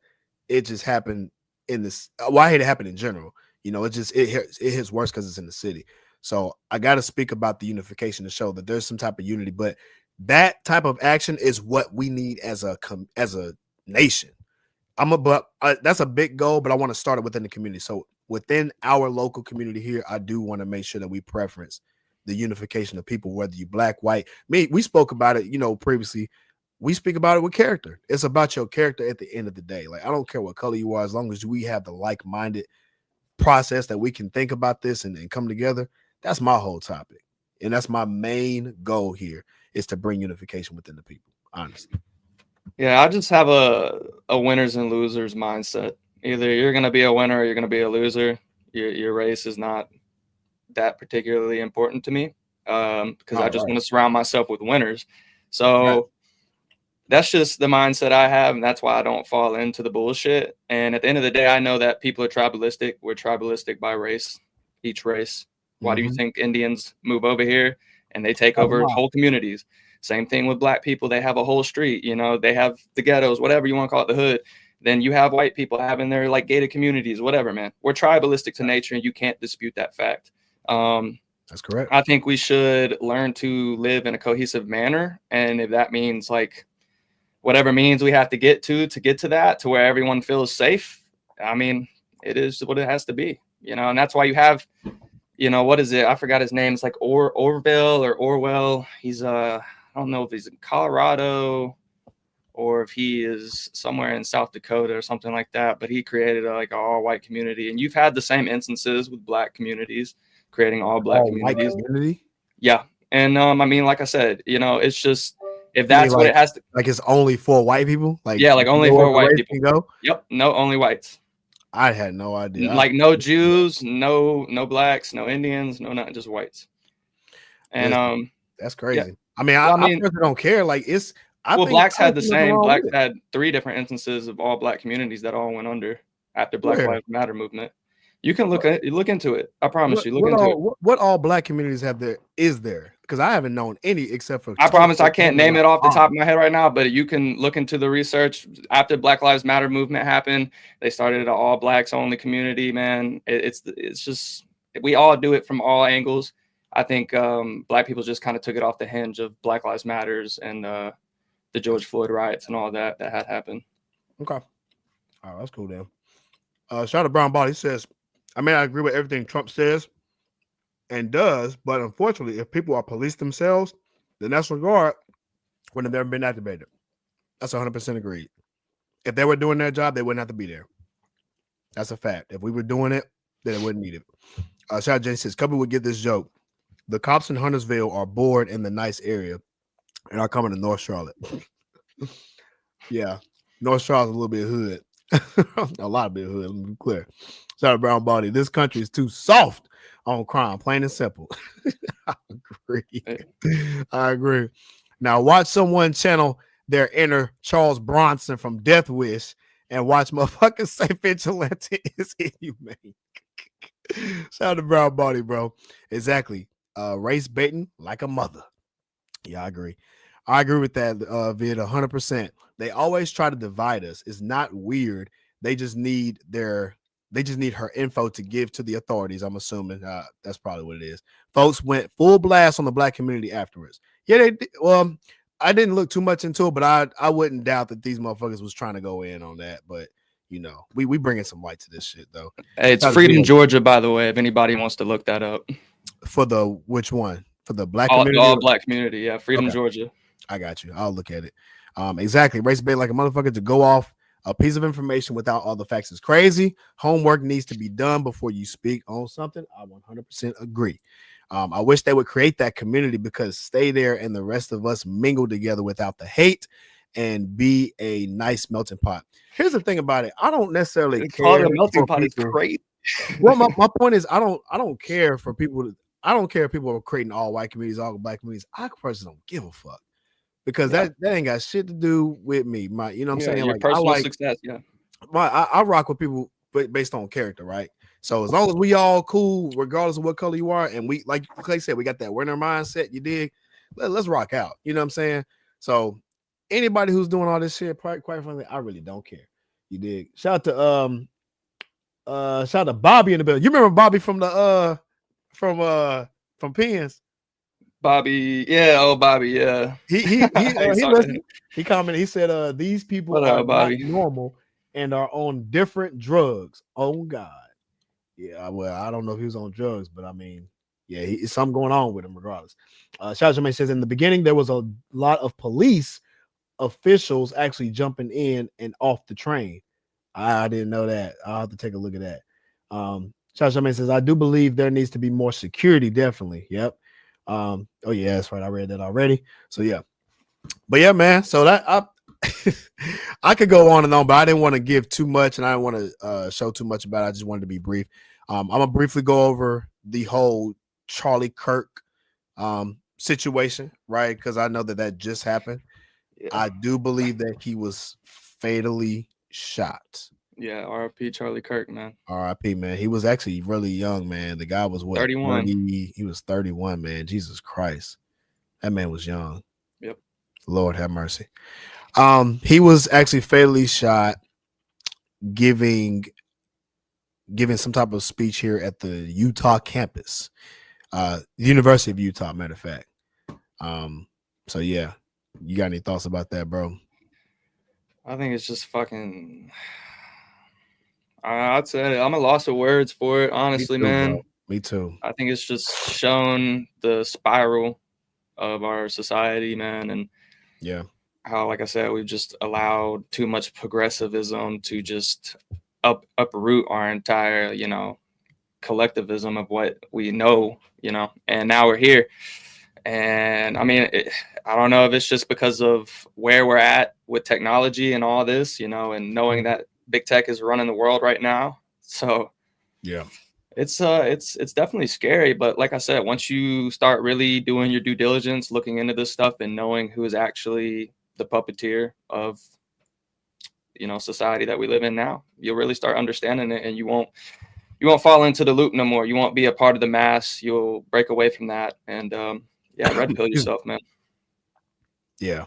it just happened in this. Well, I hate it happened in general. It hits worse because it's in the city. So I got to speak about the unification to show that there's some type of unity. But that type of action is what we need as a nation. That's a big goal, but I want to start it within the community. So within our local community here, I do want to make sure that we preference the unification of people, whether you black, white. We spoke about it, previously. We speak about it with character. It's about your character at the end of the day. Like, I don't care what color you are, as long as we have the like-minded process that we can think about this and come together. That's my whole topic. And that's my main goal here, is to bring unification within the people, honestly. Yeah, I just have a winners and losers mindset. Either you're going to be a winner or you're going to be a loser. Your race is not that particularly important to me, because I just want to surround myself with winners. So that's just the mindset I have, and that's why I don't fall into the bullshit. And at the end of the day, I know that people are tribalistic. We're tribalistic by race, each race. Why do you think Indians move over here and they take over whole communities? Same thing with black people. They have a whole street, they have the ghettos, whatever you want to call it, the hood. Then you have white people having their like gated communities, whatever, man. We're tribalistic to nature, and you can't dispute that fact. That's correct. I think we should learn to live in a cohesive manner. And if that means like whatever means we have to get to that, to where everyone feels safe, I mean, it is what it has to be, and that's why you have, what is it? I forgot his name. It's like Orville or Orwell. He's I don't know if he's in Colorado or if he is somewhere in South Dakota or something like that, but he created like an all white community. And you've had the same instances with black communities creating all black communities. Community? Yeah. And I mean, like I said, it's just, if that's what it has to, like, it's only for white people. Like, yeah, like only for white people. Go? Yep. No, only whites. I had no idea. Like no Jews, no blacks, no Indians, no nothing, just whites. And that's crazy. Yeah. I mean, I personally don't care. Like, it's blacks had the same. Blacks had 3 different instances of all black communities that all went under after Black Lives Matter movement. You can look into it. I promise you. Look into it. What all black communities have there? Is there? Because I haven't known any except for. I promise I can't name it off the top of my head right now, but you can look into the research. After Black Lives Matter movement happened, they started an all blacks only community. Man, it's just, we all do it from all angles. I think black people just kind of took it off the hinge of Black Lives Matters and the George Floyd riots and all that had happened. Okay, all right, that's cool. Then, shout out to Brown Body. He says, I mean, I agree with everything Trump says and does, but unfortunately, if people are police themselves, the National Guard would have never been activated. That's 100% agreed. If they were doing their job, they wouldn't have to be there. That's a fact. If we were doing it, then it wouldn't need it. Shout out Jay says, Cobe would get this joke. The cops in Huntersville are bored in the nice area and are coming to North Charlotte. Yeah, North Charlotte's a little bit hood. A lot of bit hood, let me be clear. Shout out Brown Body. This country is too soft on crime, plain and simple. I agree. Now watch someone channel their inner Charles Bronson from Death Wish and watch motherfuckers say vigilante is inhumane. Shout out to Brown Body, bro. Exactly. Race baiting like a mother. Yeah, I agree. I agree with that, Vid, 100%. They always try to divide us. It's not weird. They just need her info to give to the authorities. I'm assuming that's probably what it is. Folks went full blast on the black community afterwards. Yeah, they did. Well, I didn't look too much into it, but I wouldn't doubt that these motherfuckers was trying to go in on that. But we bringing some light to this shit though. Hey, it's Freedom, Georgia, by the way. If anybody wants to look that up. For the which one? For the black community? All black community, yeah. Freedom, Georgia. I got you. I'll look at it. Exactly. Race bait like a motherfucker to go off a piece of information without all the facts is crazy. Homework needs to be done before you speak on something. I 100% agree. I wish they would create that community, because stay there and the rest of us mingle together without the hate and be a nice melting pot. Here's the thing about it. I don't necessarily care. A melting pot is great. Well, my point is, I don't care for people. I don't care if people are creating all white communities, all black communities. I personally don't give a fuck. because that ain't got shit to do with me. You know what I'm saying? Your Like personal success. Yeah. I rock with people based on character, right? So as long as we all cool, regardless of what color you are, and we, like Clay said, we got that winner mindset, you dig? Let's rock out. You know what I'm saying? So anybody who's doing all this shit, quite frankly, I really don't care. You dig? Shout out to Bobby in the building. You remember Bobby from Pins? Bobby, yeah, Bobby, yeah. He commented. He said, "These people are not normal and are on different drugs." Oh God, yeah. Well, I don't know if he was on drugs, but I mean, yeah, it's something going on with him regardless. Shout Jermaine says in the beginning there was a lot of police officials actually jumping in and off the train. I didn't know that. I'll have to take a look at that. Shout Jermaine says I do believe there needs to be more security. Definitely. Yep. Oh yeah, that's right. I read that already. So yeah, but yeah, man. So that I could go on and on, but I didn't want to give too much, and I didn't want to show too much about it. I just wanted to be brief. I'm gonna briefly go over the whole Charlie Kirk situation, right? Because I know that just happened. Yeah. I do believe that he was fatally shot. Yeah, R.I.P. Charlie Kirk, man. R.I.P. man. He was actually really young, man. The guy was what? 31. He was 31, man. Jesus Christ. That man was young. Yep. Lord have mercy. He was actually fatally shot giving some type of speech here at the Utah campus. The University of Utah, matter of fact. So yeah. You got any thoughts about that, bro? I think it's just fucking I'd say I'm a loss of words for it, honestly, man. Bro. Me too. I think it's just shown the spiral of our society, man, and yeah, how, like I said, we've just allowed too much progressivism to just uproot our entire, collectivism of what we know, and now we're here. And I mean, I don't know if it's just because of where we're at with technology and all this, and knowing that big tech is running the world right now. So yeah, it's definitely scary. But like I said, once you start really doing your due diligence, looking into this stuff and knowing who is actually the puppeteer of, society that we live in now, you'll really start understanding it, and you won't fall into the loop no more. You won't be a part of the mass. You'll break away from that. And, yeah, red pill yourself, man. Yeah.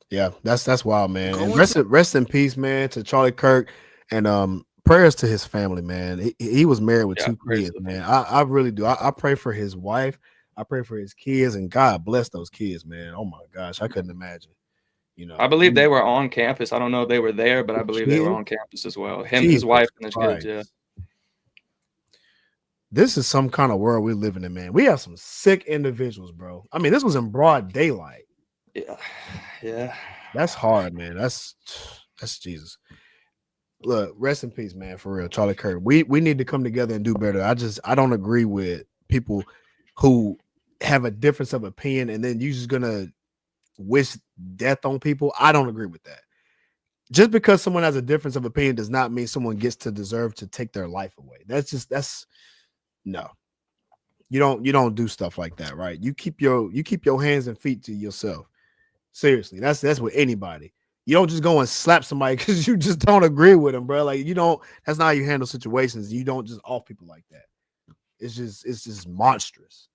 Yeah, that's wild, man. And rest in peace, man, to Charlie Kirk, and prayers to his family, man. He was married with 2 kids, man. I really do. I pray for his wife. I pray for his kids, and God bless those kids, man. Oh my gosh, I couldn't imagine. I believe they were on campus. I don't know if they were there, but I believe they were on campus as well. Him, his wife, and his kids. Yeah. This is some kind of world we're living in, man. We have some sick individuals, bro. I mean, this was in broad daylight. Yeah. That's hard, man. That's Jesus. Look, rest in peace, man. For real, Charlie Kirk. We need to come together and do better. I don't agree with people who have a difference of opinion and then you're just gonna wish death on people. I don't agree with that. Just because someone has a difference of opinion does not mean someone gets to deserve to take their life away. That's no. You don't do stuff like that, right? You keep your hands and feet to yourself. Seriously, that's with anybody. You don't just go and slap somebody because you just don't agree with them, bro. Like that's not how you handle situations. You don't just off people like that. It's just monstrous.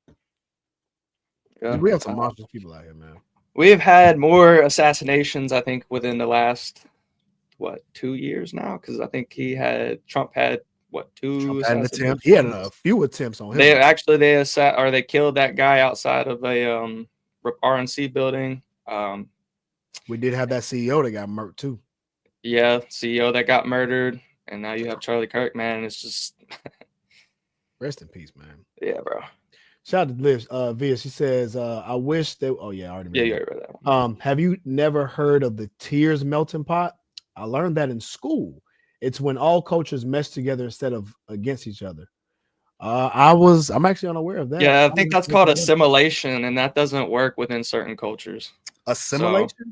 Yeah, we have some monstrous people out here, man. We've had more assassinations, I think, within the last 2 years now, because I think Trump had 2 attempts. He had a few attempts on him. They killed that guy outside of a RNC building. We did have that CEO that got murdered too. Yeah, CEO that got murdered, and now you have Charlie Kirk, man. It's just rest in peace, man. Yeah, bro. Shout out to Liv, Via. She says, I wish they. Oh yeah, I already. Yeah, you already read that one. Have you never heard of the tears melting pot? I learned that in school. It's when all cultures mesh together instead of against each other. I'm actually unaware of that. Yeah, I think that's called assimilation, and that doesn't work within certain cultures. Assimilation? So,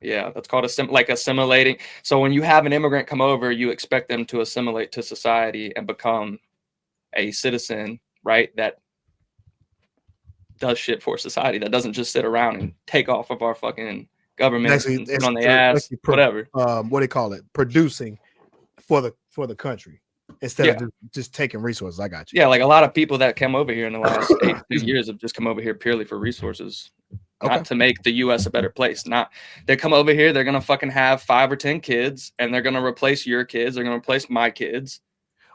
yeah, that's called assimilating. So when you have an immigrant come over, you expect them to assimilate to society and become a citizen, right? That does shit for society, that doesn't just sit around and take off of our fucking government Actually, and sit on their ass, whatever. What do they call it? Producing for the country instead of just taking resources. I got you. Yeah, like a lot of people that came over here in the last 8 years have just come over here purely for resources, not to make the U.S. a better place. Not they come over here, they're gonna fucking have 5 or 10 kids, and they're gonna replace your kids. They're gonna replace my kids.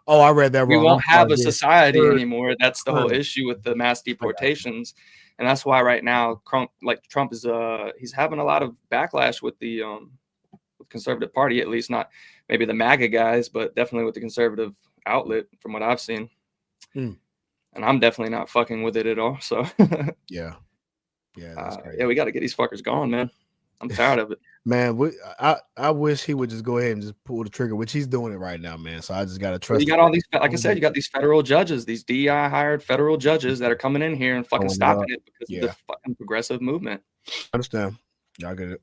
Oh, I read that wrong. We won't have a society anymore. That's the whole issue with the mass deportations, and that's why right now Trump is he's having a lot of backlash with the conservative party, at least not maybe the MAGA guys, but definitely with the conservative outlet from what I've seen. And I'm definitely not fucking with it at all. So yeah, that's crazy. yeah, we got to get these fuckers gone, man. I'm tired of it. Man, I wish he would just go ahead and just pull the trigger, which he's doing it right now, man. So I just gotta trust. You got all these, like I said, you got these federal judges, these DEI hired federal judges that are coming in here and fucking stopping it because of the fucking progressive movement. Understand? Y'all get it.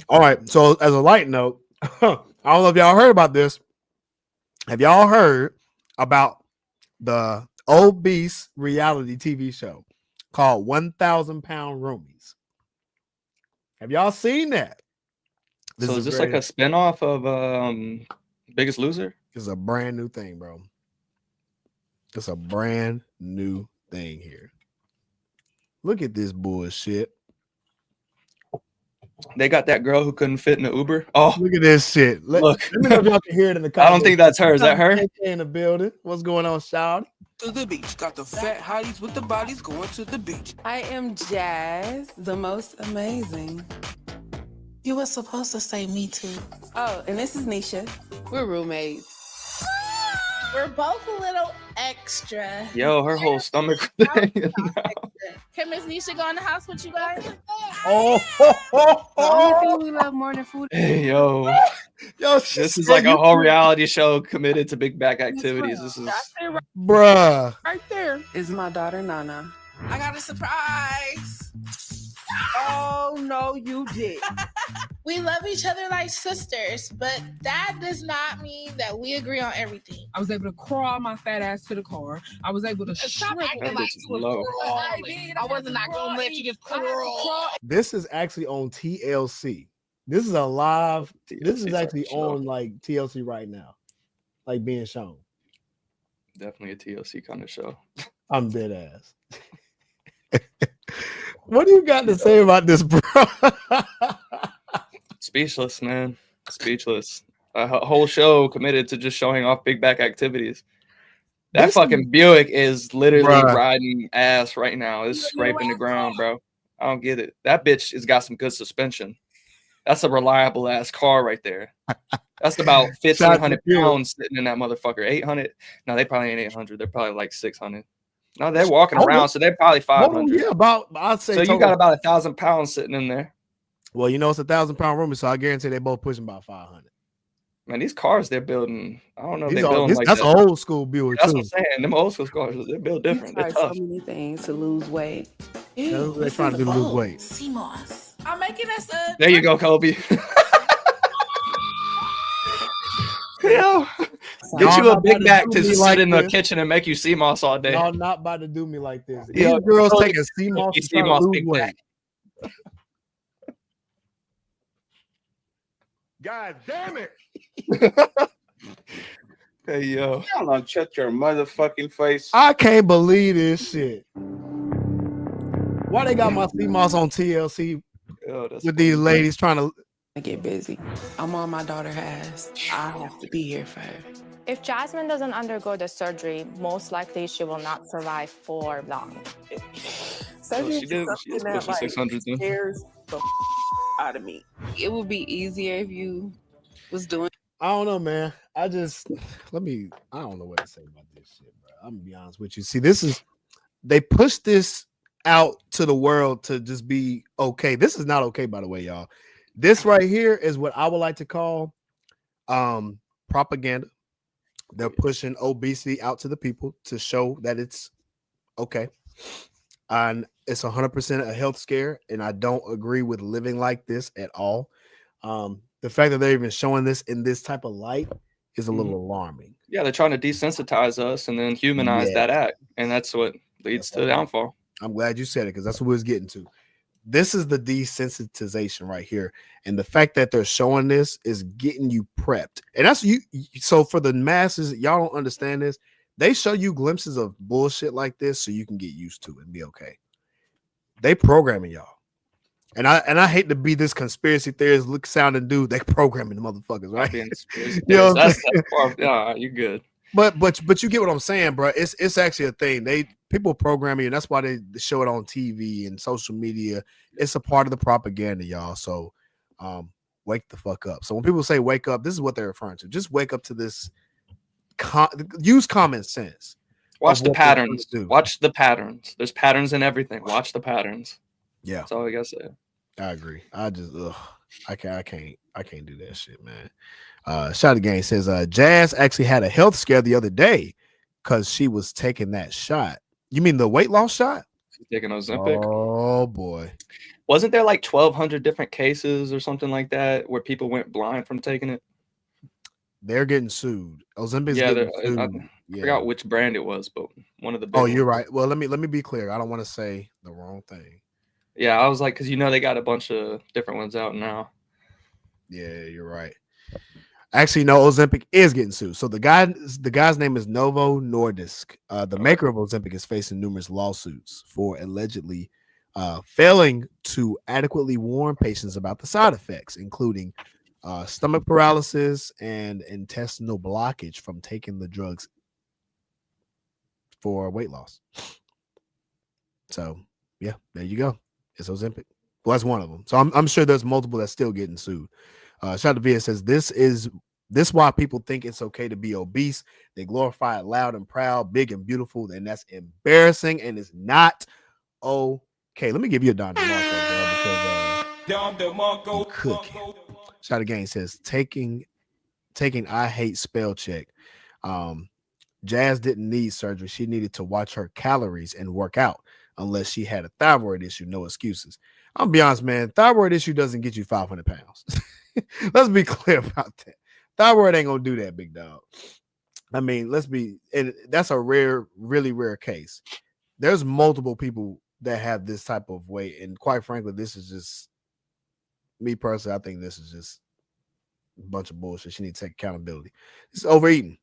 All right. So as a light note, I don't know if y'all heard about this. Have y'all heard about the Obese reality TV show called 1,000 Pound Roomies? Have y'all seen that? So is this like a spinoff of Biggest Loser? It's a brand new thing, bro. It's a brand new thing here. Look at this bullshit. They got that girl who couldn't fit in the Uber. Oh, look at this shit. Look. Let me know if y'all can hear it in the comments. I don't think that's her. Is that her? In the building. What's going on, Shawty? To the beach. Got the fat hotties with the bodies going to the beach. I am Jazz, the most amazing. You were supposed to say me too. Oh, and this is Nisha. We're roommates. We're both a little extra. Yo, her whole stomach. Can Miss Nisha go in the house with you guys? The only thing we love more than food. Hey, yo, this is like a whole reality show committed to big back activities. This is, bruh. Right there is my daughter Nana. I got a surprise. Oh no, you did. We love each other like sisters, but that does not mean that we agree on everything. I was able to crawl my fat ass to the car. I was able to Stop acting like you were crawling. I wasn't not gonna let you just crawl. This is actually on TLC. This is a live. This is actually on like TLC right now, like being shown. Definitely a TLC kind of show. I'm dead ass. What do you got to say about this, bro? Speechless, man. Speechless. A whole show committed to just showing off big back activities. That fucking Buick is literally riding ass right now. It's scraping the ground, bro. I don't get it. That bitch has got some good suspension. That's a reliable ass car right there. That's about 1,500 pounds sitting in that motherfucker. 800. No, they probably ain't 800. They're probably like 600. No, they're walking around, so they're probably 500. Yeah, about I'd say. So you got about 1,000 pounds sitting in there. Well, you know it's 1,000 pound room, so I guarantee they both pushing about 500. Man, these cars they're building, I don't know if they're building like that's that. old school Buick. That's what I'm saying. Them old school cars, they're built different. They're tough. So many things to lose weight. Ew, they're trying to do lose weight. CMOS. I'm making us a. There you go, Cobe. Yo, get you a big back to sit in the kitchen and make you CMOS all day. Y'all not about to do me like this. Yeah, these girls taking CMOS to try to lose weight. God damn it. Hey, yo. Y'all don't shut your motherfucking face. I can't believe this shit. Why they got my CMOS on TLC with these ladies trying to get busy? I'm on my daughter has. I have to be here for her. If Jasmine doesn't undergo the surgery, most likely she will not survive for long. So she is pushing 600 then. Scares the out of me. It would be easier if you was doing. I don't know, man. I don't know what to say about this shit, bro. I'm gonna be honest with you. See, they push this out to the world to just be okay. This is not okay, by the way, y'all. This right here is what I would like to call propaganda. They're pushing obesity out to the people to show that it's okay. And it's 100% a health scare, and I don't agree with living like this at all. The fact that they're even showing this in this type of light is a little alarming. Yeah, they're trying to desensitize us and then humanize that act, and that's what leads to the downfall. I'm glad you said it because that's what we was getting to. This is the desensitization right here. And the fact that they're showing this is getting you prepped. And that's you. So for the masses, y'all don't understand this. They show you glimpses of bullshit like this so you can get used to it and be okay. They programming y'all. And I hate to be this conspiracy theorist look sounding dude. They programming the motherfuckers, right? You know that's you're good. But you get what I'm saying, bro. It's actually a thing. People program you, and that's why they show it on TV and social media. It's a part of the propaganda, y'all. So wake the fuck up. So when people say wake up, this is what they're referring to. Just wake up to this. Use common sense. Watch the patterns. Watch the patterns. There's patterns in everything. Watch the patterns. Yeah. That's all I gotta say. I agree. I just I can't do that shit, man. Shot Again says Jazz actually had a health scare the other day because she was taking that shot. You mean the weight loss shot? She's taking Ozempic. Oh boy. Wasn't there like 1,200 different cases or something like that where people went blind from taking it? They're getting sued. Ozempic's getting sued. I forgot which brand it was, but one of the big you're ones. right. Well, let me be clear. I don't want to say the wrong thing. Yeah, I was like, because they got a bunch of different ones out now. Yeah, you're right. Actually, no, Ozempic is getting sued. So the guy's name is Novo Nordisk. The maker of Ozempic is facing numerous lawsuits for allegedly failing to adequately warn patients about the side effects, including stomach paralysis and intestinal blockage from taking the drugs for weight loss. So yeah, there you go. It's Ozempic. Well, that's one of them. So I'm sure there's multiple that's still getting sued. Shout to Via says this why people think it's okay to be obese. They glorify it loud and proud, big and beautiful, and that's embarrassing and it's not okay. Let me give you a Don DeMarco, because cooking. Shout Again says taking I hate spell check. Jazz didn't need surgery. She needed to watch her calories and work out. Unless she had a thyroid issue, no excuses. I'll be honest, man. Thyroid issue doesn't get you 500 pounds. Let's be clear about that. Thyroid ain't gonna do that, big dog. I mean, and that's a really rare case. There's multiple people that have this type of weight, and quite frankly, this is just me personally. I think this is just a bunch of bullshit. She needs to take accountability. It's overeating.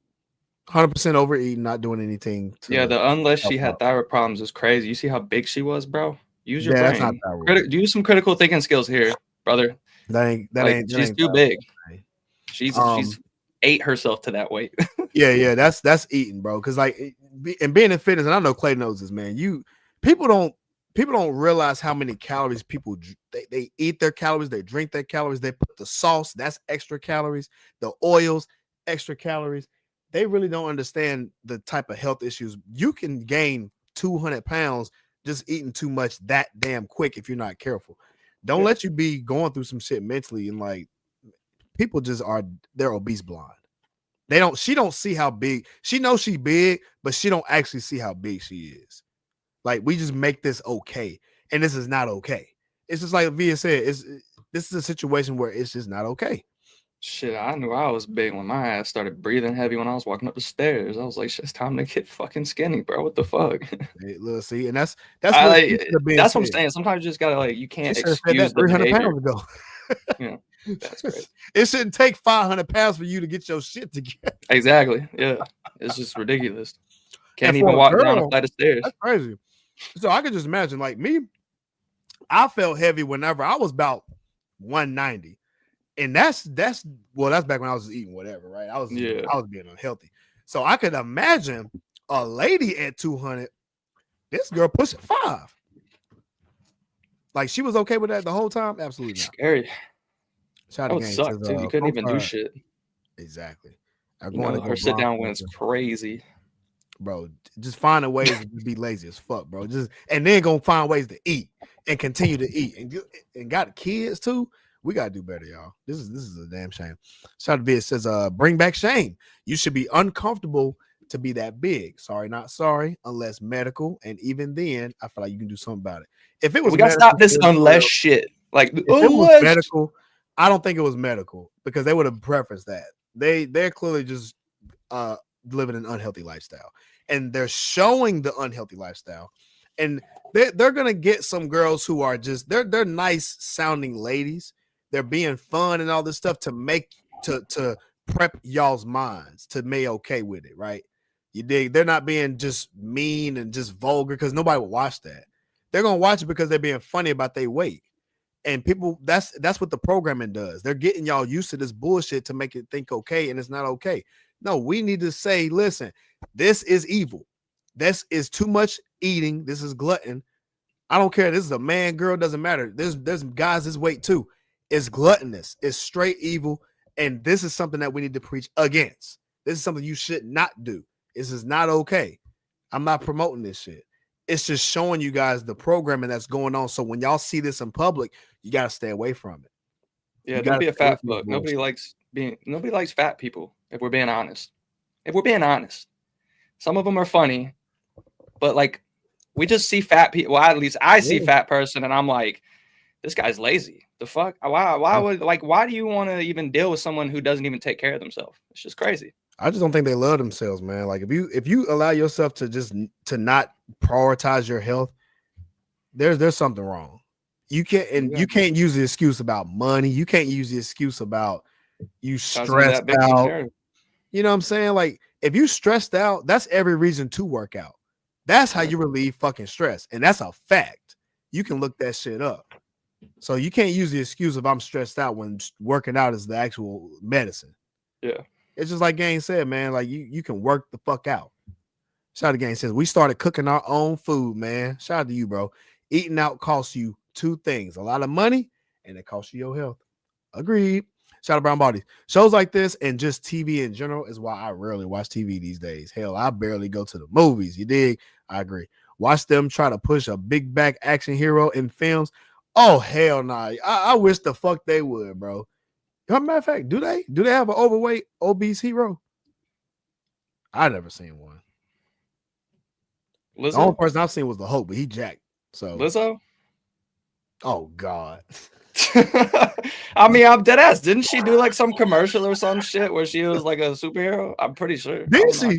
100% overeating, not doing anything. Unless she had thyroid problems is crazy. You see how big she was, bro? Use your brain. That's not thyroid. Use some critical thinking skills here, brother. She's too big. She's ate herself to that weight. yeah, that's eating, bro. Because and being in fitness, and I know Clay knows this, man. People don't realize how many calories people they eat their calories, they drink their calories, they put the sauce, that's extra calories, the oils, extra calories. They really don't understand the type of health issues. You can gain 200 pounds just eating too much that damn quick if you're not careful. Don't let you be going through some shit mentally, and people they're obese blind. She don't see how big. She knows she's big, but she don't actually see how big she is. We just make this okay, and this is not okay. It's just like Via said, this is a situation where it's just not okay. Shit, I knew I was big when my ass started breathing heavy when I was walking up the stairs. I was like, it's time to get fucking skinny, bro. What the fuck? Hey, look, see, and that's what I'm saying. Sometimes you just gotta you can't excuse the 300 behavior. Pounds ago. Yeah, that's great. It shouldn't take 500 pounds for you to get your shit together. Exactly. Yeah, it's just ridiculous. Can't even walk down a flight of stairs. That's crazy. So I could just imagine, me, I felt heavy whenever I was about 190. And that's back when I was eating whatever, right? I was being unhealthy. So I could imagine a lady at 200, this girl pushing 5. She was okay with that the whole time? Absolutely not. Scary. That would suck, too. You couldn't even do shit. Exactly. Her sit down wins crazy. Bro, just finding ways to be lazy as fuck, bro. And then gonna find ways to eat and continue to eat. And got kids too. We gotta do better, y'all. This is a damn shame. Shout out to Vid says, bring back shame. You should be uncomfortable to be that big. Sorry, not sorry, unless medical. And even then, I feel like you can do something about it. If it was we gotta stop this unless shit. If it was medical, I don't think it was medical because they would have preferenced that. They're clearly just living an unhealthy lifestyle. And they're showing the unhealthy lifestyle And they're gonna get some girls who are just they're nice sounding ladies. They're being fun and all this stuff to make to prep y'all's minds to be okay with it, right? You dig? They're not being just mean and just vulgar because nobody will watch that. They're gonna watch it because they're being funny about their weight. And people, that's what the programming does. They're getting y'all used to this bullshit to make it think okay, and it's not okay. No, we need to say, listen, this is evil. This is too much eating. This is glutton. I don't care. This is a man, girl, doesn't matter. There's guys this weight too. It's gluttonous. It's straight evil. And this is something that we need to preach against. This is something you should not do. This is not okay. I'm not promoting this shit. It's just showing you guys the programming that's going on. So when y'all see this in public, you got to stay away from it. Yeah, don't be a fat fuck. Nobody likes fat people, if we're being honest. If we're being honest. Some of them are funny, but like we just see fat people. Well, at least I see fat person and I'm like, this guy's lazy. The fuck? Why do you want to even deal with someone who doesn't even take care of themselves? It's just crazy. I just don't think they love themselves, man. Like if you allow yourself to not prioritize your health, there's something wrong. You can't use the excuse about money. You can't use the excuse about you stressed out. You know what I'm saying? Like if you stressed out, that's every reason to work out. That's how you relieve fucking stress. And that's a fact. You can look that shit up. So you can't use the excuse of I'm stressed out when working out is the actual medicine. Yeah. It's just like Gang said, man. Like you can work the fuck out. Shout out to Gang says we started cooking our own food, man. Shout out to you, bro. Eating out costs you two things: a lot of money, and it costs you your health. Agreed. Shout out Brown Bodies. Shows like this and just TV in general is why I rarely watch TV these days. Hell, I barely go to the movies. You dig? I agree. Watch them try to push a big back action hero in films. Oh hell nah. I wish the fuck they would, bro. As a matter of fact, do they have an overweight, obese hero? I never seen one. Lizzo? The only person I've seen was the Hope, but he jacked. So Lizzo? Oh God. I mean, I'm dead ass. Didn't she do like some commercial or some shit where she was like a superhero? I'm pretty sure. Did she?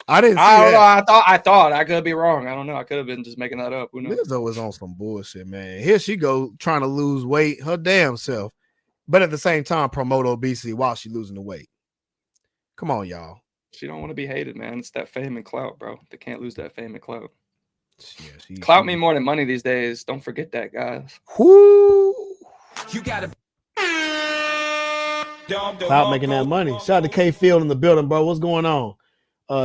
I didn't see I don't that. know. I thought I could be wrong. I don't know. I could have been just making that up. Who knows? Lizzo was on some bullshit, man. Here she go trying to lose weight her damn self, but at the same time promote obesity while she losing the weight. Come on, y'all. She don't want to be hated, man. It's that fame and clout, bro. They can't lose that fame and clout. Yeah, clout mean more than money these days. Don't forget that, guys. Whoo! You gotta Clout making that money. Shout out to K Field in the building, bro. What's going on?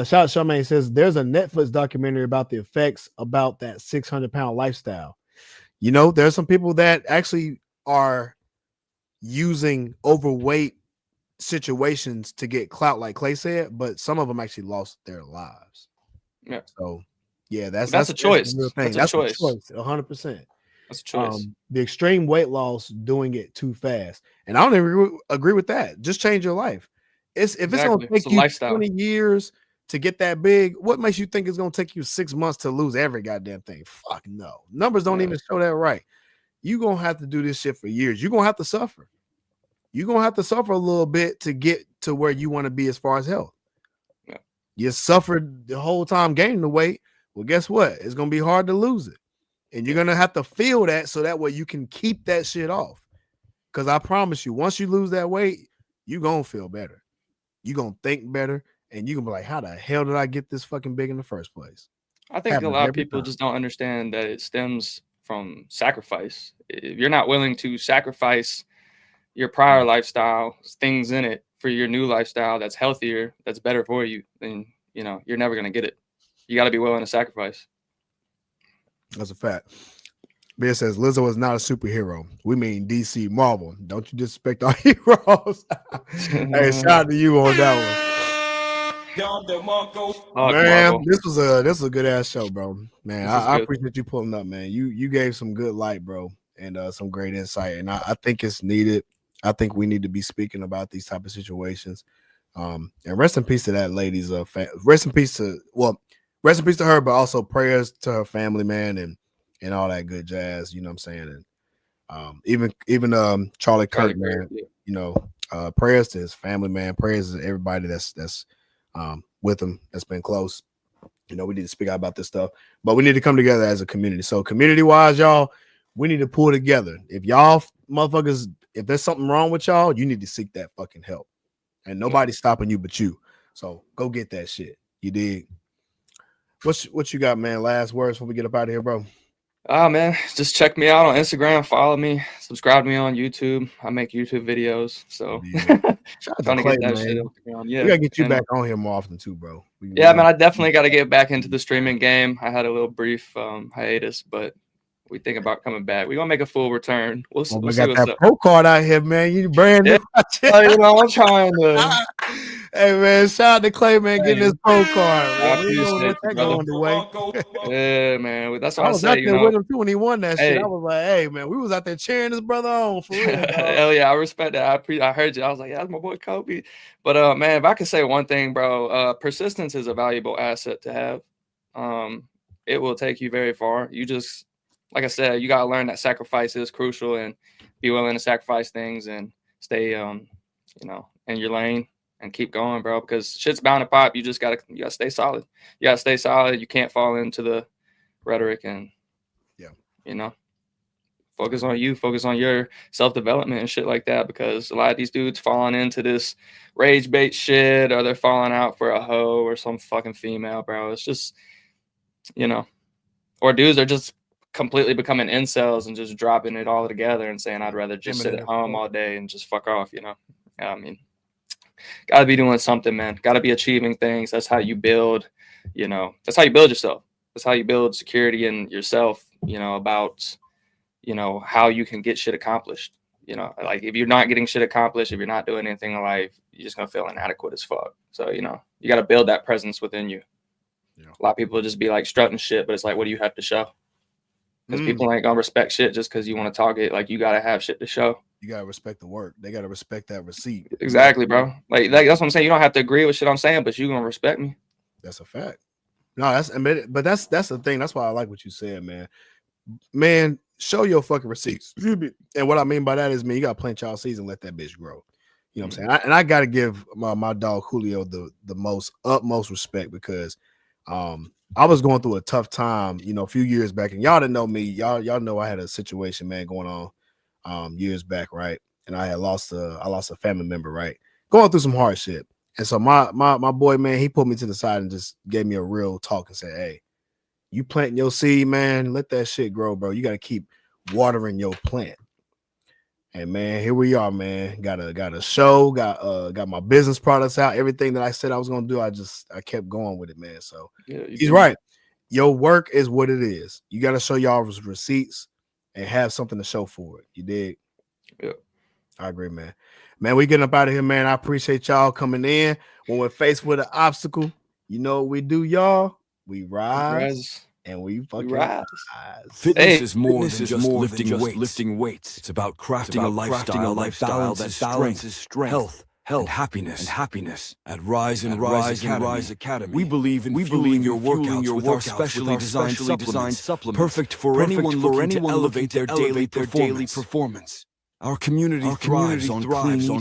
Shout out to Charmaine says there's a Netflix documentary about the effects about that 600-pound lifestyle. You know, there's some people that actually are using overweight situations to get clout, like Clay said, but some of them actually lost their lives. Yeah. So yeah, that's a choice. That's a choice. 100%. That's a choice. The extreme weight loss doing it too fast, and I don't even agree with that. Just change your life. It's going to take you lifestyle. 20 years to get that big. What makes you think it's going to take you 6 months to lose every goddamn thing? Fuck no. Numbers don't even show that right. You're going to have to do this shit for years. You're going to have to suffer. You're going to have to suffer a little bit to get to where you want to be as far as health. Yeah. You suffered the whole time gaining the weight. Well, guess what? It's going to be hard to lose it. And you're going to have to feel that so that way you can keep that shit off. Because I promise you, once you lose that weight, you're going to feel better. You're going to think better. And you're going to be like, how the hell did I get this fucking big in the first place? I think a lot of people just don't understand that it stems from sacrifice. If you're not willing to sacrifice your prior lifestyle, things in it for your new lifestyle that's healthier, that's better for you, then, you know, you're never going to get it. You got to be willing to sacrifice. That's a fact. Bear says Lizzo is not a superhero. We mean DC Marvel. Don't you disrespect our heroes? Hey, shout out to you on that one. Man, this was a good ass show, bro. Man, I appreciate you pulling up, man. You gave some good light, bro, and some great insight. And I think it's needed. I think we need to be speaking about these type of situations. And rest in peace to that lady's rest in peace to her, but also prayers to her family, man, and all that good jazz, you know what I'm saying? And even Charlie Kirk, man, you know, prayers to his family, man, prayers to everybody that's with him, that's been close. You know, we need to speak out about this stuff, but we need to come together as a community. So community-wise, y'all, we need to pull together. If y'all motherfuckers, if there's something wrong with y'all, you need to seek that fucking help. And nobody's stopping you but you. So go get that shit. You dig? What you got, man? Last words before we get up out of here, bro. Man, just check me out on Instagram, follow me, subscribe to me on YouTube. I make YouTube videos, so trying to get that shit up the ground. Yeah, we gotta get you back on here more often too, bro. Yeah, man, I definitely got to get back into the streaming game. I had a little brief hiatus, but we think about coming back. We're gonna make a full return. We'll see we got what's that up. pro card out here, man. You brand new. Yeah. You know, I'm trying to. Hey man, shout out to Clay, man, getting his pro card. I We ain't gonna let that go underway. Yeah, man. That's what I was say, out there with him too when he won that shit. I was like, hey man, we was out there cheering his brother on for real. Hell yeah, I respect that. I heard you. I was like, yeah, that's my boy Cobe. But man, if I could say one thing, bro, persistence is a valuable asset to have. It will take you very far. You just, like I said, you gotta learn that sacrifice is crucial and be willing to sacrifice things and stay you know, in your lane and keep going, bro, because shit's bound to pop. You gotta stay solid. You gotta stay solid. You can't fall into the rhetoric and you know, focus on you, focus on your self-development and shit like that, because a lot of these dudes falling into this rage bait shit, or they're falling out for a hoe or some fucking female, bro. It's just, you know, or dudes are just completely becoming incels and just dropping it all together and saying, I'd rather just sit at home all day and just fuck off, you know? I mean, gotta be doing something, man. Gotta be achieving things. That's how you build, you know, that's how you build yourself. That's how you build security in yourself, you know, about, you know, how you can get shit accomplished. You know, like if you're not getting shit accomplished, if you're not doing anything in life, you're just gonna feel inadequate as fuck. So, you know, you gotta build that presence within you. A lot of people just be like strutting shit, but it's like, what do you have to show? Because people ain't gonna respect shit just because you want to talk it. Like, you gotta have shit to show. You gotta respect the work. They gotta respect that receipt. Exactly, bro. Like that's what I'm saying. You don't have to agree with shit I'm saying, but you gonna respect me. That's a fact. No, that's the thing. That's why I like what you said, man. Man, show your fucking receipts. And what I mean by that is, man, you gotta plant y'all seeds and let that bitch grow. You know what I'm saying? I gotta give my dog Julio the utmost respect, because I was going through a tough time, you know, a few years back, and y'all didn't know me. Y'all know I had a situation, man, going on years back, right? And I lost a family member, right? Going through some hard shit. And so my boy, man, he pulled me to the side and just gave me a real talk and said, hey, you planting your seed, man, let that shit grow, bro. You got to keep watering your plant. And man, here we are, man. Got a show, got my business products out. Everything that I said I was gonna do, I kept going with it, man. So he's right. Your work is what it is. You got to show y'all receipts and have something to show for it. You dig? Yeah. I agree, man. Man, we getting up out of here, man. I appreciate y'all coming in. When we're faced with an obstacle, you know what we do, y'all? We rise. And we fucking rise. Fitness is more than just lifting weights. It's about crafting a lifestyle that balances strength, health, and happiness. At Rise Academy, we believe in fueling your workouts with our specially designed supplements, perfect for anyone looking to elevate their daily performance. Our community thrives on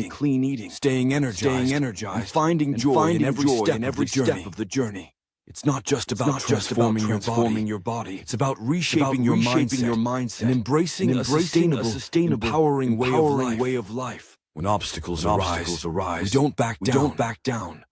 clean eating, staying energized, and finding joy in every step of the journey. It's not just about transforming your body. It's about reshaping your mindset and embracing a sustainable, empowering way of life. When obstacles arise, we don't back down.